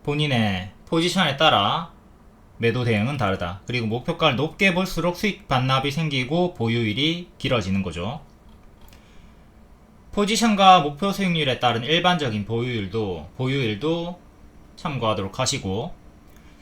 본인의 포지션에 따라 매도 대응은 다르다. 그리고 목표가를 높게 볼수록 수익 반납이 생기고 보유일이 길어지는 거죠. 포지션과 목표 수익률에 따른 일반적인 보유일도 참고하도록 하시고,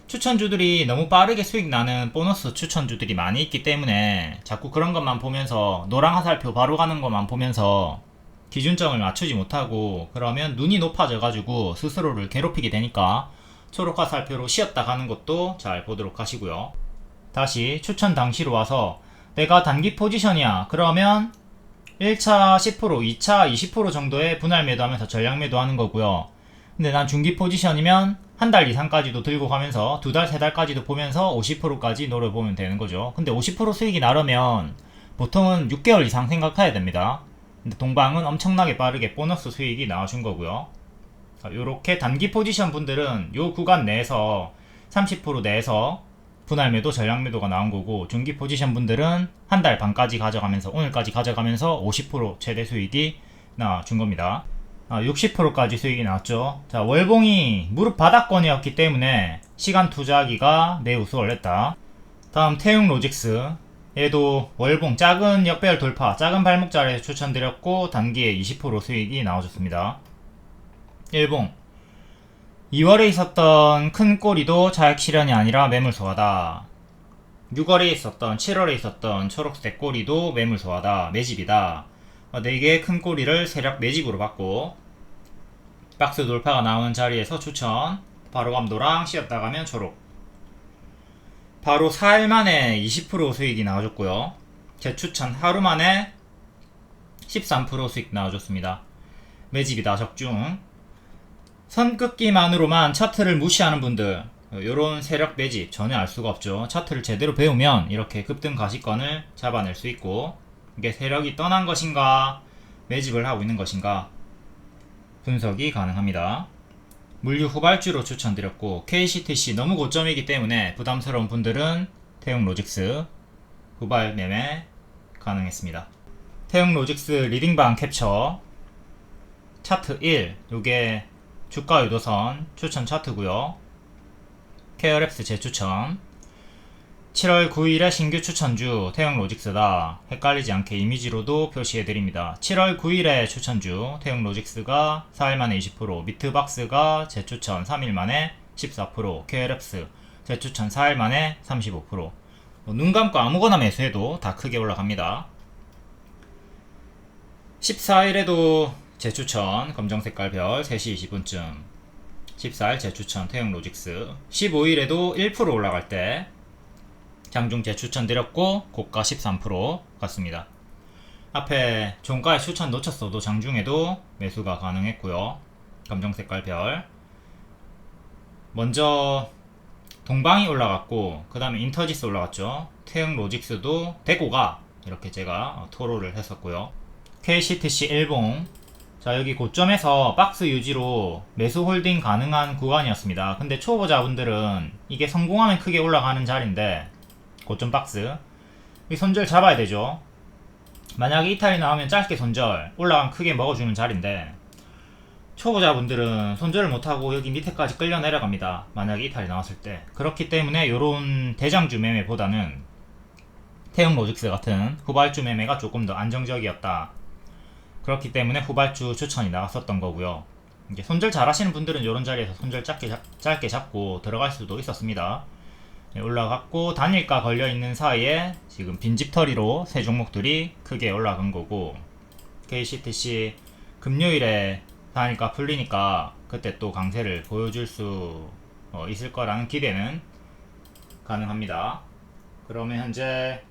추천주들이 너무 빠르게 수익 나는 보너스 추천주들이 많이 있기 때문에 자꾸 그런 것만 보면서 노랑 화살표 바로 가는 것만 보면서 기준점을 맞추지 못하고 그러면 눈이 높아져 가지고 스스로를 괴롭히게 되니까 초록 화살표로 쉬었다 가는 것도 잘 보도록 하시고요. 다시 추천 당시로 와서 내가 단기 포지션이야 그러면 1차 10%, 2차 20% 정도의 분할 매도하면서 전량 매도하는 거고요. 근데 난 중기 포지션이면 한 달 이상까지도 들고 가면서 2달, 3달까지도 보면서 50%까지 노려보면 되는 거죠. 근데 50% 수익이 나려면 보통은 6개월 이상 생각해야 됩니다. 근데 동방은 엄청나게 빠르게 보너스 수익이 나와준 거고요. 요렇게 단기 포지션 분들은 요 구간 내에서 30% 내에서 분할 매도, 전량 매도가 나온 거고, 중기 포지션 분들은 한 달 반까지 가져가면서 오늘까지 가져가면서 50% 최대 수익이 나와준 겁니다. 60%까지 수익이 나왔죠. 자, 월봉이 무릎 바닥권이었기 때문에 시간 투자하기가 매우 수월했다. 다음 태웅 로직스, 얘도 월봉 작은 역배열 돌파, 작은 발목 자리에서 추천드렸고 단기에 20% 수익이 나와줬습니다. 일봉 2월에 있었던 큰 꼬리도 자액 실현이 아니라 매물 소화다. 6월에 있었던 7월에 있었던 초록색 꼬리도 매물 소화다, 매집이다. 4개의 큰 꼬리를 세력 매집으로 받고 박스 돌파가 나오는 자리에서 추천, 바로 가면 노랑, 쉬었다 가면 초록. 바로 4일 만에 20% 수익이 나와줬고요. 제 추천 하루 만에 13% 수익 나와줬습니다. 매집이다, 적중. 선긋기만으로만 차트를 무시하는 분들, 요런 세력 매집 전혀 알 수가 없죠. 차트를 제대로 배우면 이렇게 급등 가시권을 잡아낼 수 있고, 이게 세력이 떠난 것인가 매집을 하고 있는 것인가 분석이 가능합니다. 물류 후발주로 추천드렸고, KCTC 너무 고점이기 때문에 부담스러운 분들은 태웅 로직스 후발 매매 가능했습니다. 태웅 로직스 리딩방 캡처 차트 1, 요게 주가 유도선 추천 차트고요. 케어랩스 재추천. 7월 9일에 신규 추천주 태영로직스다. 헷갈리지 않게 이미지로도 표시해드립니다. 7월 9일에 추천주 태영로직스가 4일 만에 20%, 미트박스가 재추천 3일 만에 14%, KLF스 재추천 4일 만에 35%. 눈 감고 아무거나 매수해도 다 크게 올라갑니다. 14일에도 재추천 검정색깔 별 3시 20분쯤 14일 재추천 태영로직스 15일에도 1% 올라갈 때 장중 재추천 드렸고 고가 13% 갔습니다. 앞에 종가에 추천 놓쳤어도 장중에도 매수가 가능했고요. 검정색깔 별 먼저 동방이 올라갔고 그 다음에 인터지스 올라갔죠. 태영로직스도 대고가 이렇게 제가 토로를 했었고요. KCTC 일봉 자 여기 고점에서 박스 유지로 매수 홀딩 가능한 구간이었습니다. 근데 초보자분들은 이게 성공하면 크게 올라가는 자리인데 고점 박스 이 손절 잡아야 되죠. 만약에 이탈이 나오면 짧게 손절 올라가면 크게 먹어주는 자리인데 초보자분들은 손절을 못하고 여기 밑에까지 끌려 내려갑니다. 만약에 이탈이 나왔을 때. 그렇기 때문에 요런 대장주 매매보다는 태영로직스 같은 후발주 매매가 조금 더 안정적이었다. 그렇기 때문에 후발주 추천이 나갔었던 거고요. 이제 손절 잘 하시는 분들은 이런 자리에서 손절 짧게 잡고 들어갈 수도 있었습니다. 올라갔고 단일가 걸려있는 사이에 지금 빈집털이로 세 종목들이 크게 올라간 거고 KCTC 금요일에 단일가 풀리니까 그때 또 강세를 보여줄 수 있을 거라는 기대는 가능합니다. 그러면 현재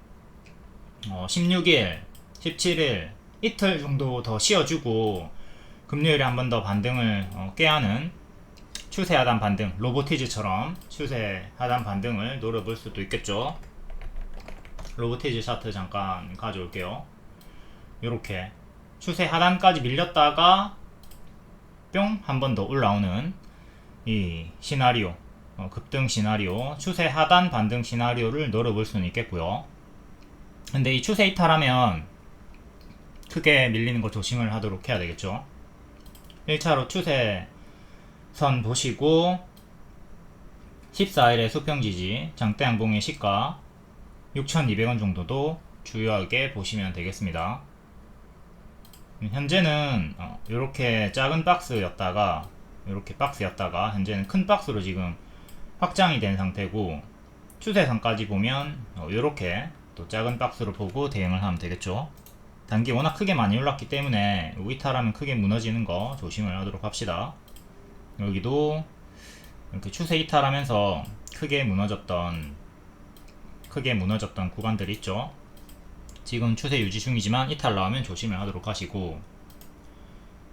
16일, 17일 이틀 정도 더 쉬어주고 금요일에 한 번 더 반등을 깨하는 추세 하단 반등, 로보티즈처럼 추세 하단 반등을 노려볼 수도 있겠죠. 로보티즈 차트 잠깐 가져올게요. 요렇게 추세 하단까지 밀렸다가 뿅 한 번 더 올라오는 이 시나리오, 급등 시나리오, 추세 하단 반등 시나리오를 노려볼 수는 있겠고요. 근데 이 추세 이탈하면 크게 밀리는 거 조심을 하도록 해야 되겠죠. 1차로 추세선 보시고 14일에 수평지지 장대 양봉의 시가 6,200원 정도도 주요하게 보시면 되겠습니다. 현재는 이렇게 작은 박스였다가 이렇게 박스였다가 현재는 큰 박스로 지금 확장이 된 상태고 추세선까지 보면 이렇게 또 작은 박스로 보고 대응을 하면 되겠죠. 단기 워낙 크게 많이 올랐기 때문에 이탈하면 크게 무너지는 거 조심을 하도록 합시다. 여기도 이렇게 추세 이탈하면서 크게 무너졌던 구간들이 있죠. 지금 추세 유지 중이지만 이탈 나오면 조심을 하도록 하시고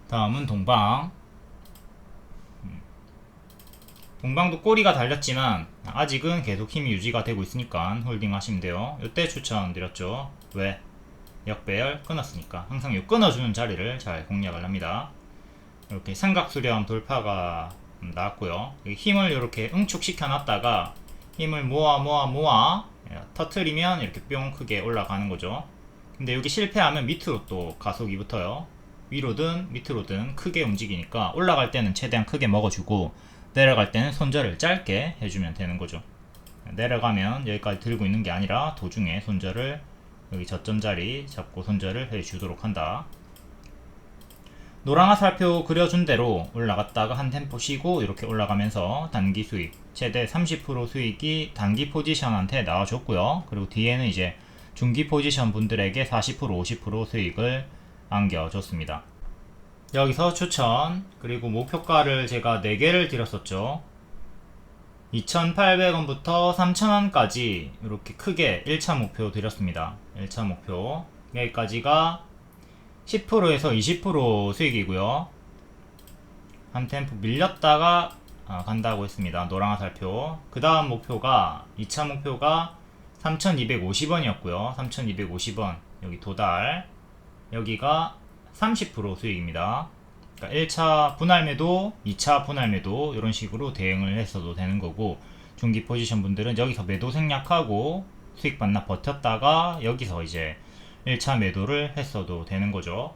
다음은 동방. 동방도 꼬리가 달렸지만 아직은 계속 힘이 유지가 되고 있으니까 홀딩 하시면 돼요. 이때 추천드렸죠. 왜? 역배열 끊었으니까 항상 요 끊어주는 자리를 잘 공략을 합니다. 이렇게 삼각수렴 돌파가 나왔고요. 힘을 이렇게 응축시켜 놨다가 힘을 모아 터트리면 이렇게 뿅 크게 올라가는 거죠. 근데 여기 실패하면 밑으로 또 가속이 붙어요. 위로든 밑으로든 크게 움직이니까 올라갈 때는 최대한 크게 먹어주고 내려갈 때는 손절을 짧게 해주면 되는 거죠. 내려가면 여기까지 들고 있는 게 아니라 도중에 손절을 여기 저점 자리 잡고 손절을 해주도록 한다. 노랑화살표 그려준 대로 올라갔다가 한 템포 쉬고 이렇게 올라가면서 단기 수익 최대 30% 수익이 단기 포지션한테 나와줬고요. 그리고 뒤에는 이제 중기 포지션 분들에게 40% 50% 수익을 안겨줬습니다. 여기서 추천 그리고 목표가를 제가 4개를 드렸었죠. 2,800원부터 3,000원까지 이렇게 크게 1차 목표 드렸습니다. 1차 목표 여기까지가 10%에서 20% 수익이고요. 한 템포 밀렸다가 간다고 했습니다. 노랑화살표. 그 다음 목표가 2차 목표가 3,250원이었고요 3,250원 여기 도달 여기가 30% 수익입니다. 그러니까 1차 분할매도 2차 분할매도 이런 식으로 대응을 했어도 되는 거고 중기 포지션 분들은 여기서 매도 생략하고 수익 반납 버텼다가 여기서 이제 1차 매도를 했어도 되는 거죠.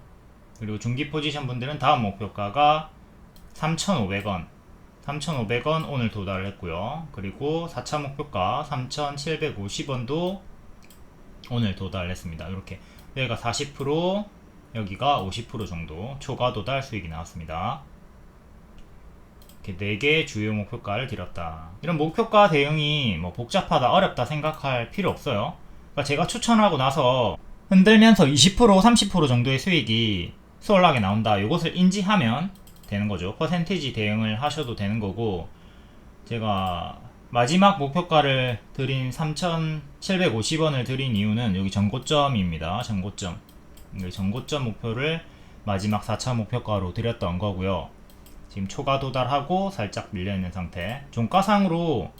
그리고 중기 포지션 분들은 다음 목표가가 3,500원 3,500원 오늘 도달을 했고요. 그리고 4차 목표가 3,750원도 오늘 도달을 했습니다. 이렇게 여기가 40%, 여기가 50% 정도 초과 도달 수익이 나왔습니다. 이렇게 4개의 주요 목표가를 드렸다. 이런 목표가 대응이 뭐 복잡하다, 어렵다 생각할 필요 없어요. 그러니까 제가 추천하고 나서 흔들면서 20%, 30% 정도의 수익이 수월하게 나온다. 이것을 인지하면 되는 거죠. 퍼센티지 대응을 하셔도 되는 거고, 제가 마지막 목표가를 드린 3,750원을 드린 이유는 여기 전고점입니다. 전고점. 여기 전고점 목표를 마지막 4차 목표가로 드렸던 거고요. 지금 초과 도달하고 살짝 밀려있는 상태. 종가상으로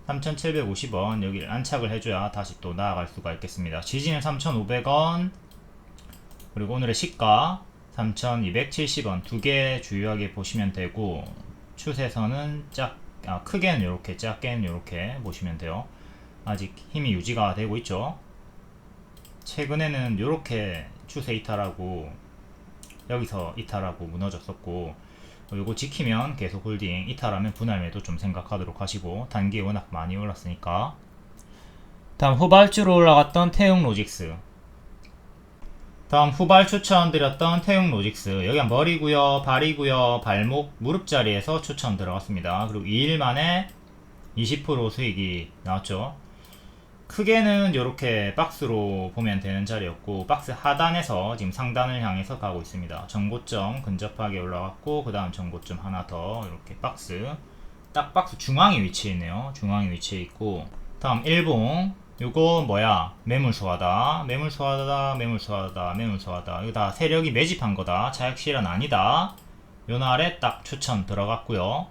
3,750원 여기를 안착을 해줘야 다시 또 나아갈 수가 있겠습니다. 지지는 3,500원, 그리고 오늘의 시가 3,270원 두 개 주요하게 보시면 되고, 추세선은 크게는 이렇게, 작게는 이렇게 보시면 돼요. 아직 힘이 유지가 되고 있죠. 최근에는 이렇게 추세 이탈하고 여기서 이탈하고 무너졌었고, 요거 지키면 계속 홀딩, 이탈하면 분할 매도 좀 생각하도록 하시고, 단기에 워낙 많이 올랐으니까. 다음 후발주로 올라갔던 태용로직스. 다음 후발 추천드렸던 태용로직스. 여기가 머리구요, 발이구요, 발목, 무릎 자리에서 추천 들어갔습니다. 그리고 2일 만에 20% 수익이 나왔죠. 크게는 이렇게 박스로 보면 되는 자리였고, 박스 하단에서 지금 상단을 향해서 가고 있습니다. 전고점 근접하게 올라갔고, 그 다음 전고점 하나 더, 이렇게 박스, 딱 박스 중앙에 위치해 있네요. 중앙에 위치해 있고, 다음 일봉. 요거 뭐야, 매물 소화다, 매물 소화다, 매물 소화다, 매물 소화다. 이거 다 세력이 매집한 거다, 차익 실현 아니다. 요 날에 딱 추천 들어갔고요.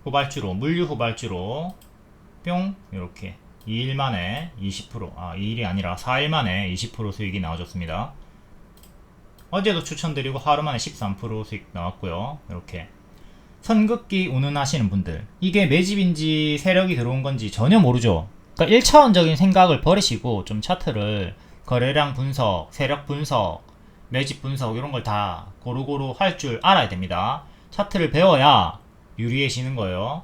후발주로, 물류 후발주로 뿅, 이렇게 2일 만에 20%, 2일이 아니라 4일 만에 20% 수익이 나와줬습니다. 어제도 추천드리고 하루 만에 13% 수익 나왔고요. 이렇게 선긋기 운운하시는 분들, 이게 매집인지 세력이 들어온 건지 전혀 모르죠. 그러니까 1차원적인 생각을 버리시고 좀 차트를 거래량 분석, 세력 분석, 매집 분석 이런 걸 다 고루고루 할 줄 알아야 됩니다. 차트를 배워야 유리해지는 거예요.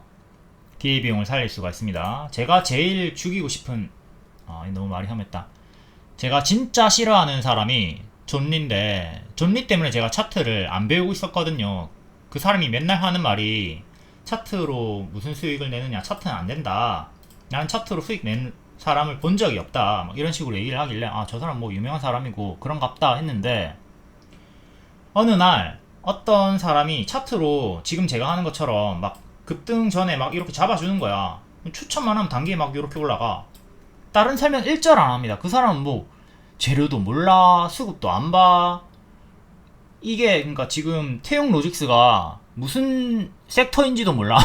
기회비용을 살릴 수가 있습니다. 제가 제일 죽이고 싶은, 너무 말이 험했다. 제가 진짜 싫어하는 사람이 존리인데, 존리 때문에 제가 차트를 안 배우고 있었거든요. 그 사람이 맨날 하는 말이, 차트로 무슨 수익을 내느냐, 차트는 안 된다, 나는 차트로 수익 낸 사람을 본 적이 없다, 막 이런 식으로 얘기를 하길래, 저 사람 뭐 유명한 사람이고 그런갑다 했는데, 어느 날 어떤 사람이 차트로 지금 제가 하는 것처럼 막 급등 전에 막 이렇게 잡아주는 거야. 추천만 하면 단기에 막 이렇게 올라가. 다른 설명 일절 안 합니다. 그 사람은 뭐 재료도 몰라, 수급도 안 봐. 이게 그러니까 지금 태용로직스가 무슨 섹터인지도 몰라.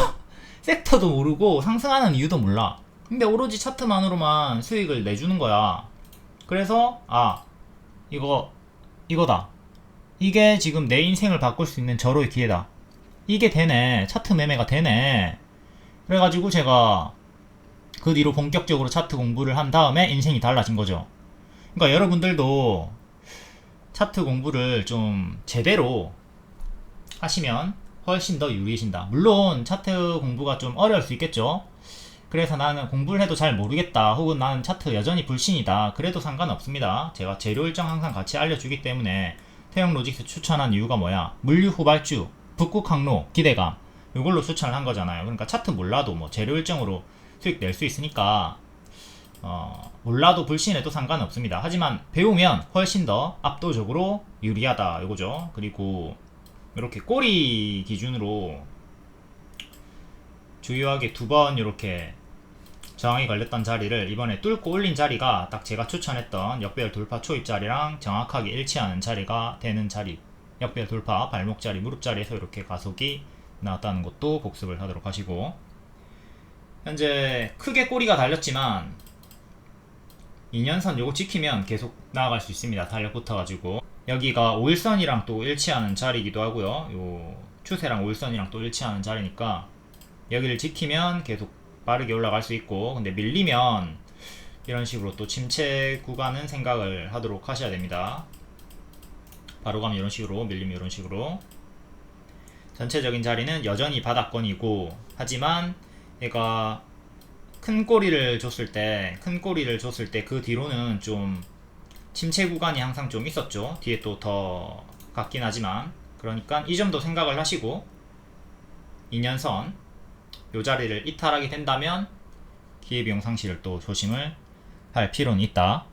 섹터도 모르고 상승하는 이유도 몰라. 근데 오로지 차트만으로만 수익을 내주는 거야. 그래서 이거다. 이게 지금 내 인생을 바꿀 수 있는 절호의 기회다. 이게 되네. 차트 매매가 되네. 그래가지고 제가 그 뒤로 본격적으로 차트 공부를 한 다음에 인생이 달라진 거죠. 그러니까 여러분들도 차트 공부를 좀 제대로 하시면 훨씬 더 유리해진다. 물론 차트 공부가 좀 어려울 수 있겠죠. 그래서 나는 공부를 해도 잘 모르겠다, 혹은 나는 차트 여전히 불신이다, 그래도 상관없습니다. 제가 재료 일정 항상 같이 알려주기 때문에. 태용로직스 추천한 이유가 뭐야? 물류 후발주, 북극 항로, 기대감, 이걸로 추천을 한 거잖아요. 그러니까 차트 몰라도 뭐 재료 일정으로 수익 낼 수 있으니까 몰라도 불신해도 상관없습니다. 하지만 배우면 훨씬 더 압도적으로 유리하다, 이거죠. 그리고 이렇게 꼬리 기준으로 주요하게 두 번 이렇게 저항이 걸렸던 자리를 이번에 뚫고 올린 자리가 딱 제가 추천했던 역배열 돌파 초입 자리랑 정확하게 일치하는 자리가 되는 자리, 역배열 돌파 발목 자리, 무릎 자리에서 이렇게 가속이 나왔다는 것도 복습을 하도록 하시고, 현재 크게 꼬리가 달렸지만 2년선 요거 지키면 계속 나아갈 수 있습니다. 달력 붙어가지고 여기가 5일선이랑 또 일치하는 자리이기도 하고요. 요 추세랑 5일선이랑 또 일치하는 자리니까 여기를 지키면 계속 빠르게 올라갈 수 있고, 근데 밀리면 이런 식으로 또 침체 구간은 생각을 하도록 하셔야 됩니다. 바로 가면 이런 식으로, 밀리면 이런 식으로. 전체적인 자리는 여전히 바닥권이고, 하지만 얘가 큰 꼬리를 줬을 때 그 뒤로는 좀 침체 구간이 항상 좀 있었죠. 뒤에 또 더 같긴 하지만, 그러니까 이 점도 생각을 하시고 2년선 요 자리를 이탈하게 된다면 기회비용 상실을 또 조심을 할 필요는 있다.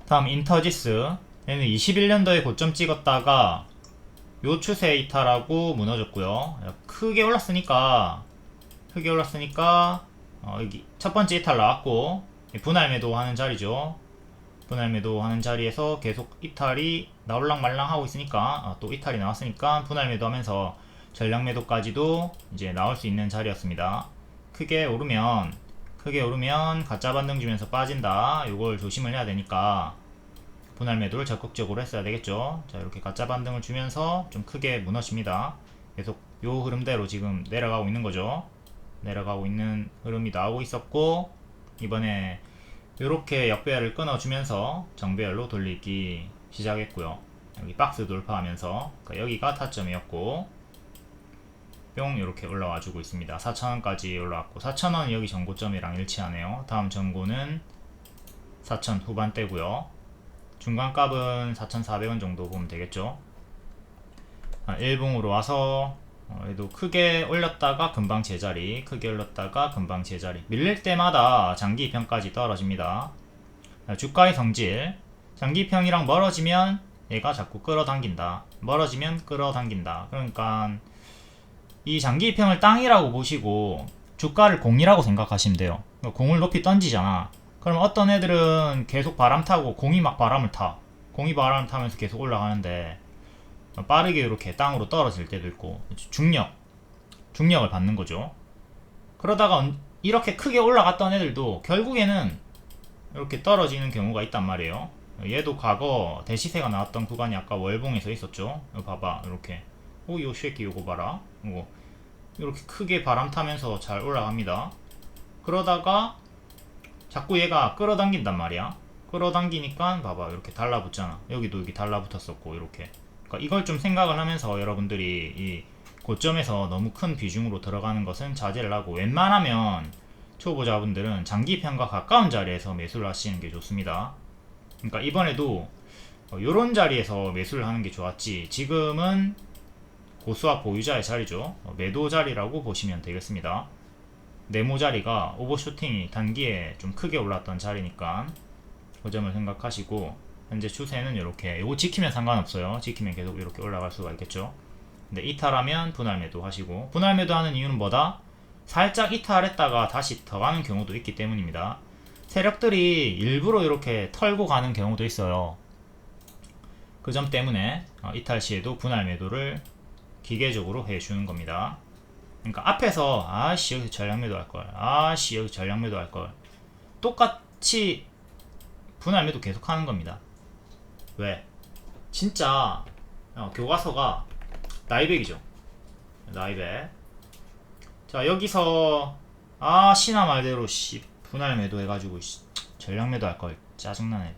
다음 인터지스, 얘는 21년도에 고점 찍었다가 요 추세 이탈하고 무너졌고요. 크게 올랐으니까 여기 첫 번째 이탈 나왔고, 분할 매도 하는 자리죠. 분할 매도 하는 자리에서 계속 이탈이 나올랑 말랑 하고 있으니까, 또 이탈이 나왔으니까 분할 매도 하면서 전량 매도까지도 이제 나올 수 있는 자리였습니다. 크게 오르면 가짜 반등 주면서 빠진다. 요걸 조심을 해야 되니까 분할 매도를 적극적으로 했어야 되겠죠. 자, 이렇게 가짜 반등을 주면서 좀 크게 무너집니다. 계속 요 흐름대로 지금 내려가고 있는 거죠. 내려가고 있는 흐름이 나오고 있었고, 이번에 이렇게 역배열을 끊어주면서 정배열로 돌리기 시작했고요. 여기 박스 돌파하면서, 그러니까 여기가 타점이었고, 뿅 이렇게 올라와 주고 있습니다. 4,000원까지 올라왔고, 4,000원이 여기 전고점이랑 일치하네요. 다음 전고는 4,000 후반대고요. 중간값은 4,400원 정도 보면 되겠죠. 일봉으로 와서 얘도 크게 올렸다가 금방 제자리, 크게 올렸다가 금방 제자리, 밀릴 때마다 장기평까지 떨어집니다. 주가의 성질, 장기평이랑 멀어지면 얘가 자꾸 끌어당긴다. 그러니까 이 장기평을 땅이라고 보시고 주가를 공이라고 생각하시면 돼요. 공을 높이 던지잖아. 그럼 어떤 애들은 계속 바람 타고 공이 막 바람을 타. 공이 바람을 타면서 계속 올라가는데 빠르게 이렇게 땅으로 떨어질 때도 있고, 중력을 받는 거죠. 그러다가 이렇게 크게 올라갔던 애들도 결국에는 이렇게 떨어지는 경우가 있단 말이에요. 얘도 과거 대시세가 나왔던 구간이 아까 월봉에서 있었죠. 이거 봐봐, 이렇게 요 쉐키 요거 봐라. 이렇게 크게 바람 타면서 잘 올라갑니다. 그러다가 자꾸 얘가 끌어당긴단 말이야. 끌어당기니까 봐봐, 이렇게 달라붙잖아. 여기도 여기 달라붙었었고, 이렇게. 그러니까 이걸 좀 생각을 하면서 여러분들이 이 고점에서 너무 큰 비중으로 들어가는 것은 자제를 하고, 웬만하면 초보자분들은 장기평과 가까운 자리에서 매수를 하시는 게 좋습니다. 그러니까 이번에도 요런 자리에서 매수를 하는 게 좋았지, 지금은 고수와 보유자의 자리죠. 매도 자리라고 보시면 되겠습니다. 네모 자리가 오버슈팅이 단기에 좀 크게 올랐던 자리니까 그 점을 생각하시고, 현재 추세는 이렇게, 요거 지키면 상관없어요. 지키면 계속 이렇게 올라갈 수가 있겠죠. 근데 이탈하면 분할 매도 하시고, 분할 매도 하는 이유는 뭐다? 살짝 이탈했다가 다시 더 가는 경우도 있기 때문입니다. 세력들이 일부러 이렇게 털고 가는 경우도 있어요. 그 점 때문에 이탈 시에도 분할 매도를 기계적으로 해주는 겁니다. 그러니까 앞에서 여기 전량 매도 할걸, 여기 전량 매도 할걸, 똑같이 분할 매도 계속 하는 겁니다. 왜? 진짜 교과서가 나이백이죠. 나이백. 자, 여기서 신화 말대로 분할 매도 해가지고 전량 매도 할걸, 짜증나네.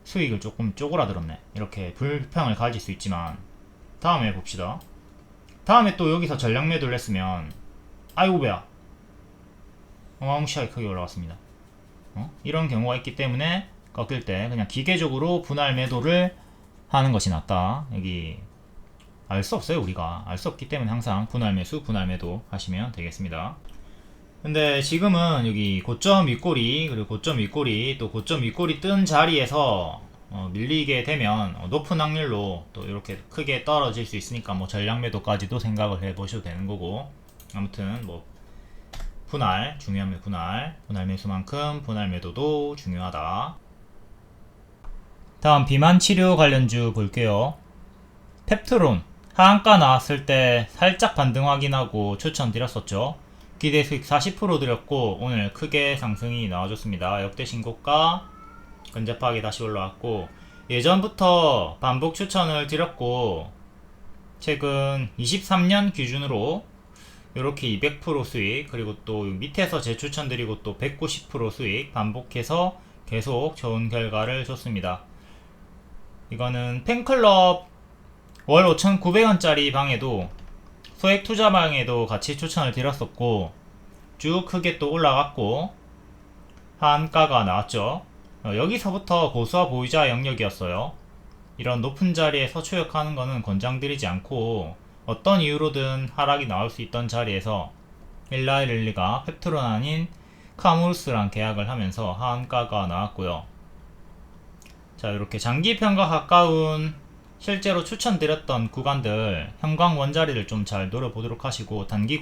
수익을 조금 쪼그라들었네. 이렇게 불평을 가질 수 있지만, 다음에 봅시다. 다음에 또 여기서 전량 매도를 했으면 아이고 배야, 어마무시하게 크게 올라갔습니다. 이런 경우가 있기 때문에 꺾일 때 그냥 기계적으로 분할 매도를 하는 것이 낫다. 여기 알 수 없어요. 우리가 알 수 없기 때문에 항상 분할 매수, 분할 매도 하시면 되겠습니다. 근데 지금은 여기 고점 윗꼬리, 그리고 고점 윗꼬리, 또 고점 윗꼬리 뜬 자리에서 밀리게 되면 높은 확률로 또 이렇게 크게 떨어질 수 있으니까 뭐 전량 매도까지도 생각을 해 보셔도 되는 거고, 아무튼 뭐 중요합니다. 분할 매수만큼 분할 매도도 중요하다. 다음 비만 치료 관련주 볼게요. 펩트론 하한가 나왔을 때 살짝 반등 확인하고 추천드렸었죠. 기대 수익 40% 드렸고 오늘 크게 상승이 나와줬습니다. 역대 신고가 근접하게 다시 올라왔고, 예전부터 반복 추천을 드렸고 최근 23년 기준으로 이렇게 200% 수익, 그리고 또 밑에서 재추천드리고 또 190% 수익 반복해서 계속 좋은 결과를 줬습니다. 이거는 팬클럽 월 5,900원짜리 방에도 소액 투자 방에도 같이 추천을 드렸었고 쭉 크게 또 올라갔고 하한가가 나왔죠. 여기서부터 고수와 보유자 영역이었어요. 이런 높은 자리에서 추격하는 거는 권장드리지 않고 어떤 이유로든 하락이 나올 수 있던 자리에서 일라일릴리가 펩트론 아닌 카무루스랑 계약을 하면서 하한가가 나왔고요. 자, 이렇게 장기평가 가까운 실제로 추천드렸던 구간들 형광 원자리를 좀 잘 노려보도록 하시고 단기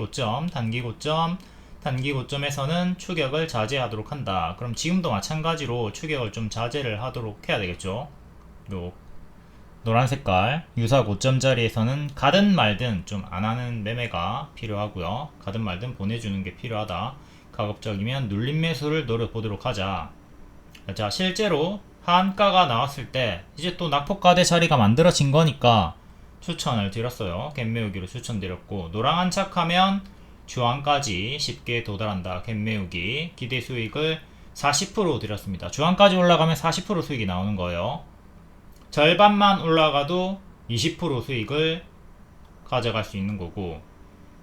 고점에서는 추격을 자제하도록 한다. 그럼 지금도 마찬가지로 추격을 좀 자제를 하도록 해야 되겠죠. 요 노란 색깔 유사 고점 자리에서는 가든 말든 좀 안하는 매매가 필요하고요. 가든 말든 보내주는 게 필요하다. 가급적이면 눌림 매수를 노려보도록 하자. 자, 실제로 하한가가 나왔을 때 이제 또 낙폭과대 자리가 만들어진 거니까 추천을 드렸어요. 갭매우기로 추천드렸고 노랑 안착하면 주황까지 쉽게 도달한다. 갭매우기 기대 수익을 40% 드렸습니다. 주황까지 올라가면 40% 수익이 나오는 거예요. 절반만 올라가도 20% 수익을 가져갈 수 있는 거고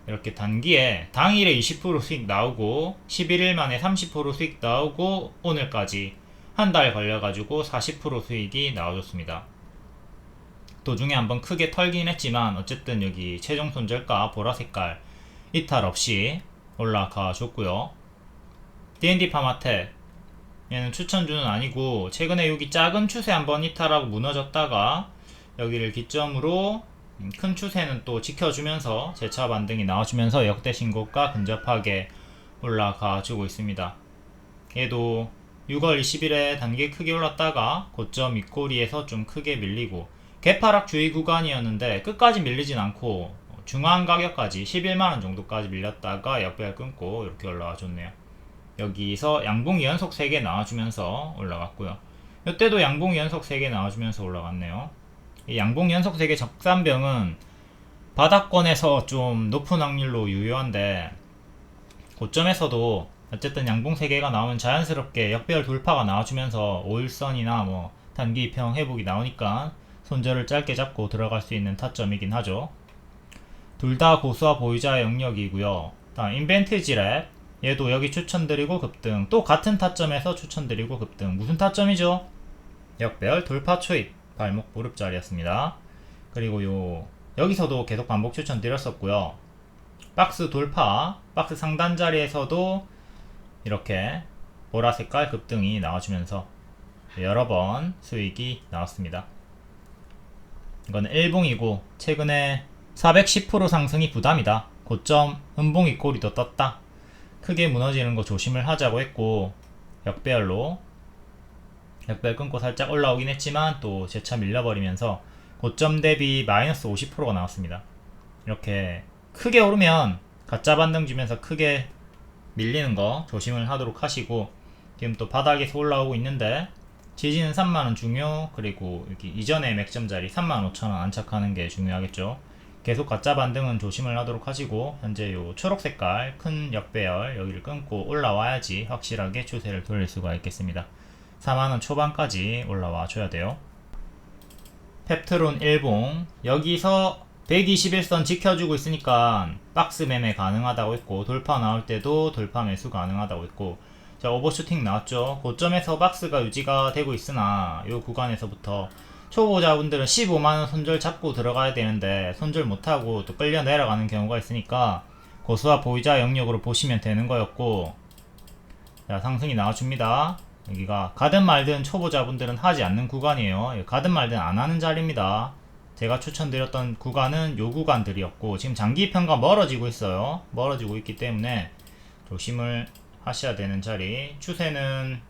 이렇게 단기에 당일에 20% 수익 나오고 11일 만에 30% 수익 나오고 오늘까지 한 달 걸려가지고 40% 수익이 나와줬습니다. 도중에 한번 크게 털긴 했지만 어쨌든 여기 최종 손절가 보라색깔 이탈 없이 올라가 줬고요. D&D 파마텍 얘는 추천주는 아니고 최근에 여기 작은 추세 한번 이탈하고 무너졌다가 여기를 기점으로 큰 추세는 또 지켜주면서 재차 반등이 나와주면서 역대 신고가 근접하게 올라가 주고 있습니다. 얘도 6월 20일에 단기 크게 올랐다가 고점 윗꼬리에서 좀 크게 밀리고 개파락 주의 구간이었는데 끝까지 밀리진 않고 중앙 가격까지 11만원 정도까지 밀렸다가 역배열 끊고 이렇게 올라와 줬네요. 여기서 양봉 연속 3개 나와주면서 올라갔고요. 이때도 양봉 연속 3개 나와주면서 올라갔네요. 이 양봉 연속 3개 적산병은 바닥권에서 좀 높은 확률로 유효한데 고점에서도 어쨌든 양봉 3개가 나오면 자연스럽게 역배열 돌파가 나와주면서 5일선이나 뭐 단기 평 회복이 나오니까 손절을 짧게 잡고 들어갈 수 있는 타점이긴 하죠. 둘 다 고수와 보유자 영역이고요. 다음 인벤트지랩 얘도 여기 추천드리고 급등 또 같은 타점에서 추천드리고 급등 무슨 타점이죠? 역배열 돌파 초입 발목 무릎 자리였습니다. 그리고 여기서도 계속 반복 추천드렸었고요. 박스 돌파 박스 상단 자리에서도 이렇게 보라색깔 급등이 나와주면서 여러 번 수익이 나왔습니다. 이건 일봉이고 최근에 410% 상승이 부담이다. 고점 음봉 윗꼬리도 떴다. 크게 무너지는 거 조심을 하자고 했고 역배열로 역배열 끊고 살짝 올라오긴 했지만 또 재차 밀려버리면서 고점 대비 마이너스 50%가 나왔습니다. 이렇게 크게 오르면 가짜 반등 주면서 크게 밀리는 거 조심을 하도록 하시고 지금 또 바닥에서 올라오고 있는데 지지는 3만원 중요 그리고 여기 이전의 맥점 자리 35,000원 안착하는 게 중요하겠죠. 계속 가짜 반등은 조심을 하도록 하시고 현재 요 초록 색깔 큰 역배열 여기를 끊고 올라와야지 확실하게 추세를 돌릴 수가 있겠습니다. 4만원 초반까지 올라와 줘야 돼요. 펩트론 일봉 여기서 121선 지켜주고 있으니까 박스 매매 가능하다고 했고 돌파 나올 때도 돌파 매수 가능하다고 했고 자 오버슈팅 나왔죠. 고점에서 박스가 유지가 되고 있으나 이 구간에서부터 초보자분들은 15만원 손절 잡고 들어가야 되는데 손절 못하고 또 끌려 내려가는 경우가 있으니까 고수와 보유자 영역으로 보시면 되는 거였고 자 상승이 나와줍니다. 여기가 가든 말든 초보자분들은 하지 않는 구간이에요. 가든 말든 안 하는 자리입니다. 제가 추천드렸던 구간은 요 구간들이었고 지금 장기평가 멀어지고 있어요. 멀어지고 있기 때문에 조심을 하셔야 되는 자리. 추세는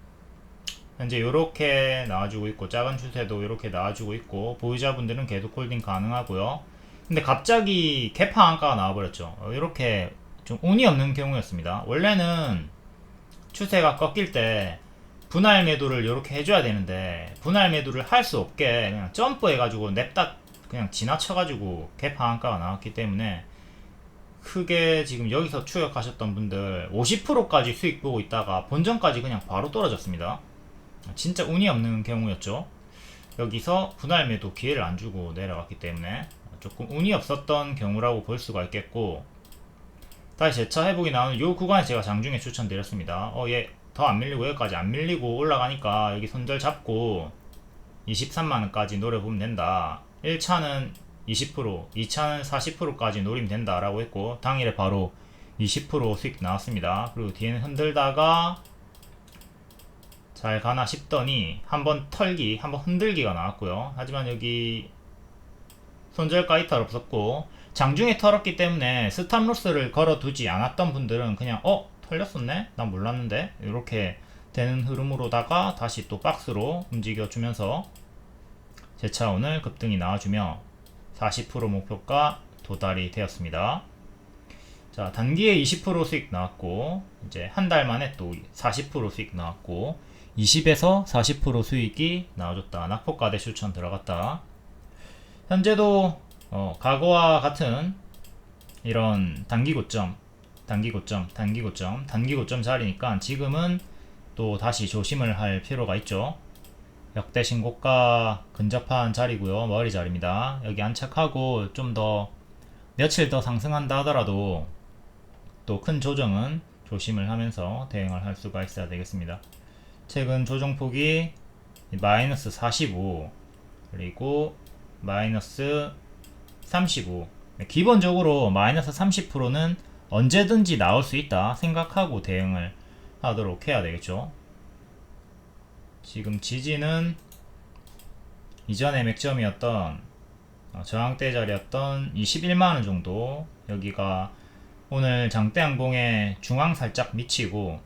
현재 요렇게 나와주고 있고 작은 추세도 요렇게 나와주고 있고 보유자분들은 계속 홀딩 가능하고요. 근데 갑자기 개파 한가가 나와버렸죠. 요렇게 좀 운이 없는 경우였습니다. 원래는 추세가 꺾일 때 분할 매도를 요렇게 해줘야 되는데 분할 매도를 할 수 없게 그냥 점프 해가지고 냅다 그냥 지나쳐가지고 개파 한가가 나왔기 때문에 크게 지금 여기서 추격하셨던 분들 50%까지 수익 보고 있다가 본전까지 그냥 바로 떨어졌습니다. 진짜 운이 없는 경우였죠. 여기서 분할 매도 기회를 안 주고 내려갔기 때문에 조금 운이 없었던 경우라고 볼 수가 있겠고, 다시 재차 회복이 나오는 요 구간에 제가 장중에 추천드렸습니다. 얘 더 안 밀리고 여기까지 안 밀리고 올라가니까 여기 손절 잡고 23만원까지 노려보면 된다. 1차는 20%, 2차는 40%까지 노리면 된다 라고 했고, 당일에 바로 20% 수익 나왔습니다. 그리고 뒤에는 흔들다가 잘 가나 싶더니 한번 털기, 한번 흔들기가 나왔고요. 하지만 여기 손절가 이탈 없었고, 장중에 털었기 때문에 스탑로스를 걸어두지 않았던 분들은 그냥 털렸었네? 난 몰랐는데? 이렇게 되는 흐름으로다가 다시 또 박스로 움직여주면서 재차 오늘 급등이 나와주며 40% 목표가 도달이 되었습니다. 자, 단기에 20% 수익 나왔고, 이제 한 달 만에 또 40% 수익 나왔고, 20에서 40% 수익이 나와줬다. 낙폭과대 추천 들어갔다. 현재도 과거와 같은 이런 단기 고점 자리니까 지금은 또 다시 조심을 할 필요가 있죠. 역대 신고가 근접한 자리고요. 머리 자리입니다. 여기 안착하고 좀 더 며칠 더 상승한다 하더라도 또 큰 조정은 조심을 하면서 대응을 할 수가 있어야 되겠습니다. 최근 조정폭이 마이너스 45 그리고 마이너스 35, 기본적으로 마이너스 30%는 언제든지 나올 수 있다 생각하고 대응을 하도록 해야 되겠죠. 지금 지지는 이전에 맥점이었던 저항대 자리였던 21만원 정도, 여기가 오늘 장대 양봉에 중앙 살짝 미치고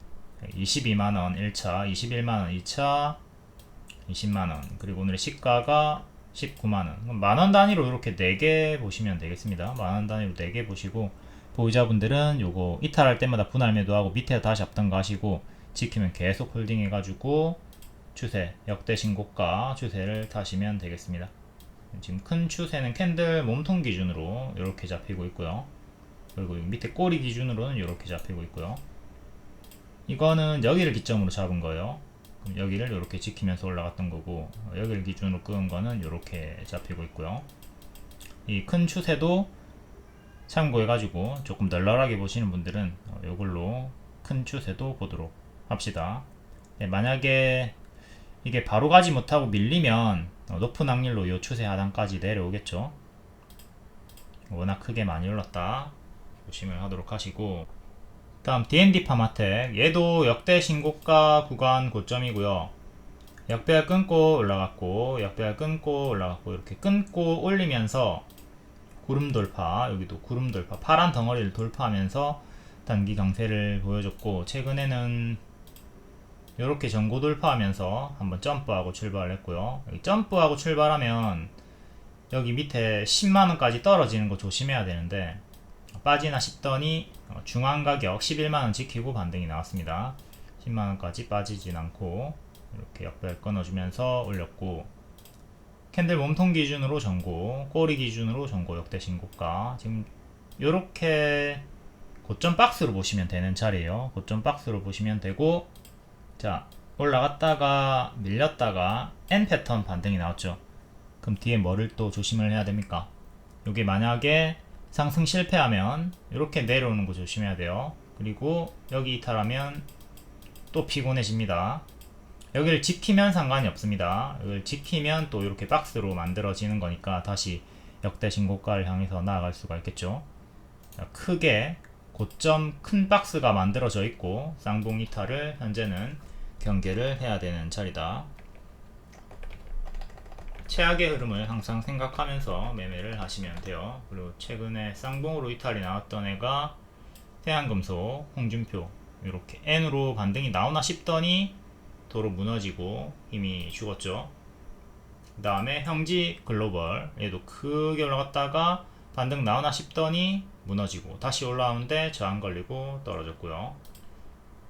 22만원 1차, 21만원 2차, 20만원, 그리고 오늘의 시가가 19만원. 만원 단위로 이렇게 4개 보시면 되겠습니다. 만원 단위로 4개 보시고, 보유자분들은 요거 이탈할 때마다 분할 매도하고 밑에 다시 잡던가 하시고, 지키면 계속 홀딩 해가지고 추세, 역대 신고가 추세를 타시면 되겠습니다. 지금 큰 추세는 캔들 몸통 기준으로 이렇게 잡히고 있고요. 그리고 밑에 꼬리 기준으로는 이렇게 잡히고 있고요. 이거는 여기를 기점으로 잡은 거예요. 그럼 여기를 이렇게 지키면서 올라갔던 거고, 여기를 기준으로 끄은 거는 이렇게 잡히고 있고요. 이 큰 추세도 참고해가지고 조금 널널하게 보시는 분들은 이걸로 큰 추세도 보도록 합시다. 만약에 이게 바로 가지 못하고 밀리면 높은 확률로 이 추세 하단까지 내려오겠죠. 워낙 크게 많이 올랐다 조심을 하도록 하시고, 다음 D&D 파마텍, 얘도 역대 신고가 구간 고점이고요. 역배열 끊고 올라갔고, 역배열 끊고 올라갔고, 이렇게 끊고 올리면서 구름 돌파, 여기도 구름 돌파, 파란 덩어리를 돌파하면서 단기 강세를 보여줬고, 최근에는 이렇게 전고 돌파하면서 한번 점프하고 출발을 했고요. 여기 점프하고 출발하면 여기 밑에 10만원까지 떨어지는 거 조심해야 되는데, 빠지나 싶더니 중앙 가격 11만원 지키고 반등이 나왔습니다. 10만원까지 빠지진 않고 이렇게 역배열 끊어주면서 올렸고, 캔들 몸통 기준으로 전고, 꼬리 기준으로 전고 역대 신고가, 지금 요렇게 고점 박스로 보시면 되는 자리에요. 고점 박스로 보시면 되고, 자, 올라갔다가 밀렸다가 N 패턴 반등이 나왔죠. 그럼 뒤에 뭐를 또 조심을 해야 됩니까? 요게 만약에 상승 실패하면 이렇게 내려오는 거 조심해야 돼요. 그리고 여기 이탈하면 또 피곤해집니다. 여기를 지키면 상관이 없습니다. 여기를 지키면 또 이렇게 박스로 만들어지는 거니까 다시 역대 신고가를 향해서 나아갈 수가 있겠죠. 자, 크게 고점 큰 박스가 만들어져 있고, 쌍봉 이탈을 현재는 경계를 해야 되는 자리다. 최악의 흐름을 항상 생각하면서 매매를 하시면 돼요. 그리고 최근에 쌍봉으로 이탈이 나왔던 애가 태양금속, 홍준표, 이렇게 N으로 반등이 나오나 싶더니 도로 무너지고 힘이 죽었죠. 그 다음에 형지 글로벌, 얘도 크게 올라갔다가 반등 나오나 싶더니 무너지고 다시 올라오는데 저항 걸리고 떨어졌고요.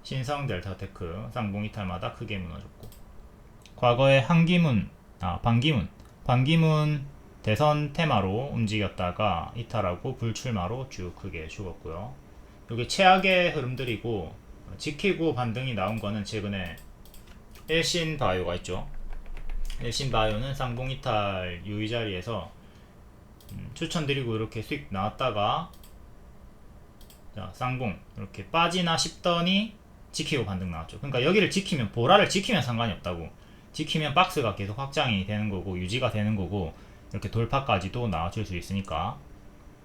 신성 델타테크 쌍봉 이탈마다 크게 무너졌고, 과거에 반기문 대선 테마로 움직였다가 이탈하고 불출마로 쭉 크게 죽었고요. 이게 최악의 흐름들이고, 지키고 반등이 나온 거는 최근에 일신바이오가 있죠. 일신바이오는 쌍봉 이탈 유의 자리에서 추천드리고 이렇게 수익 나왔다가 자, 쌍봉 이렇게 빠지나 싶더니 지키고 반등 나왔죠. 그러니까 여기를 지키면, 보라를 지키면 상관이 없다고. 지키면 박스가 계속 확장이 되는 거고 유지가 되는 거고 이렇게 돌파까지도 나와줄 수 있으니까.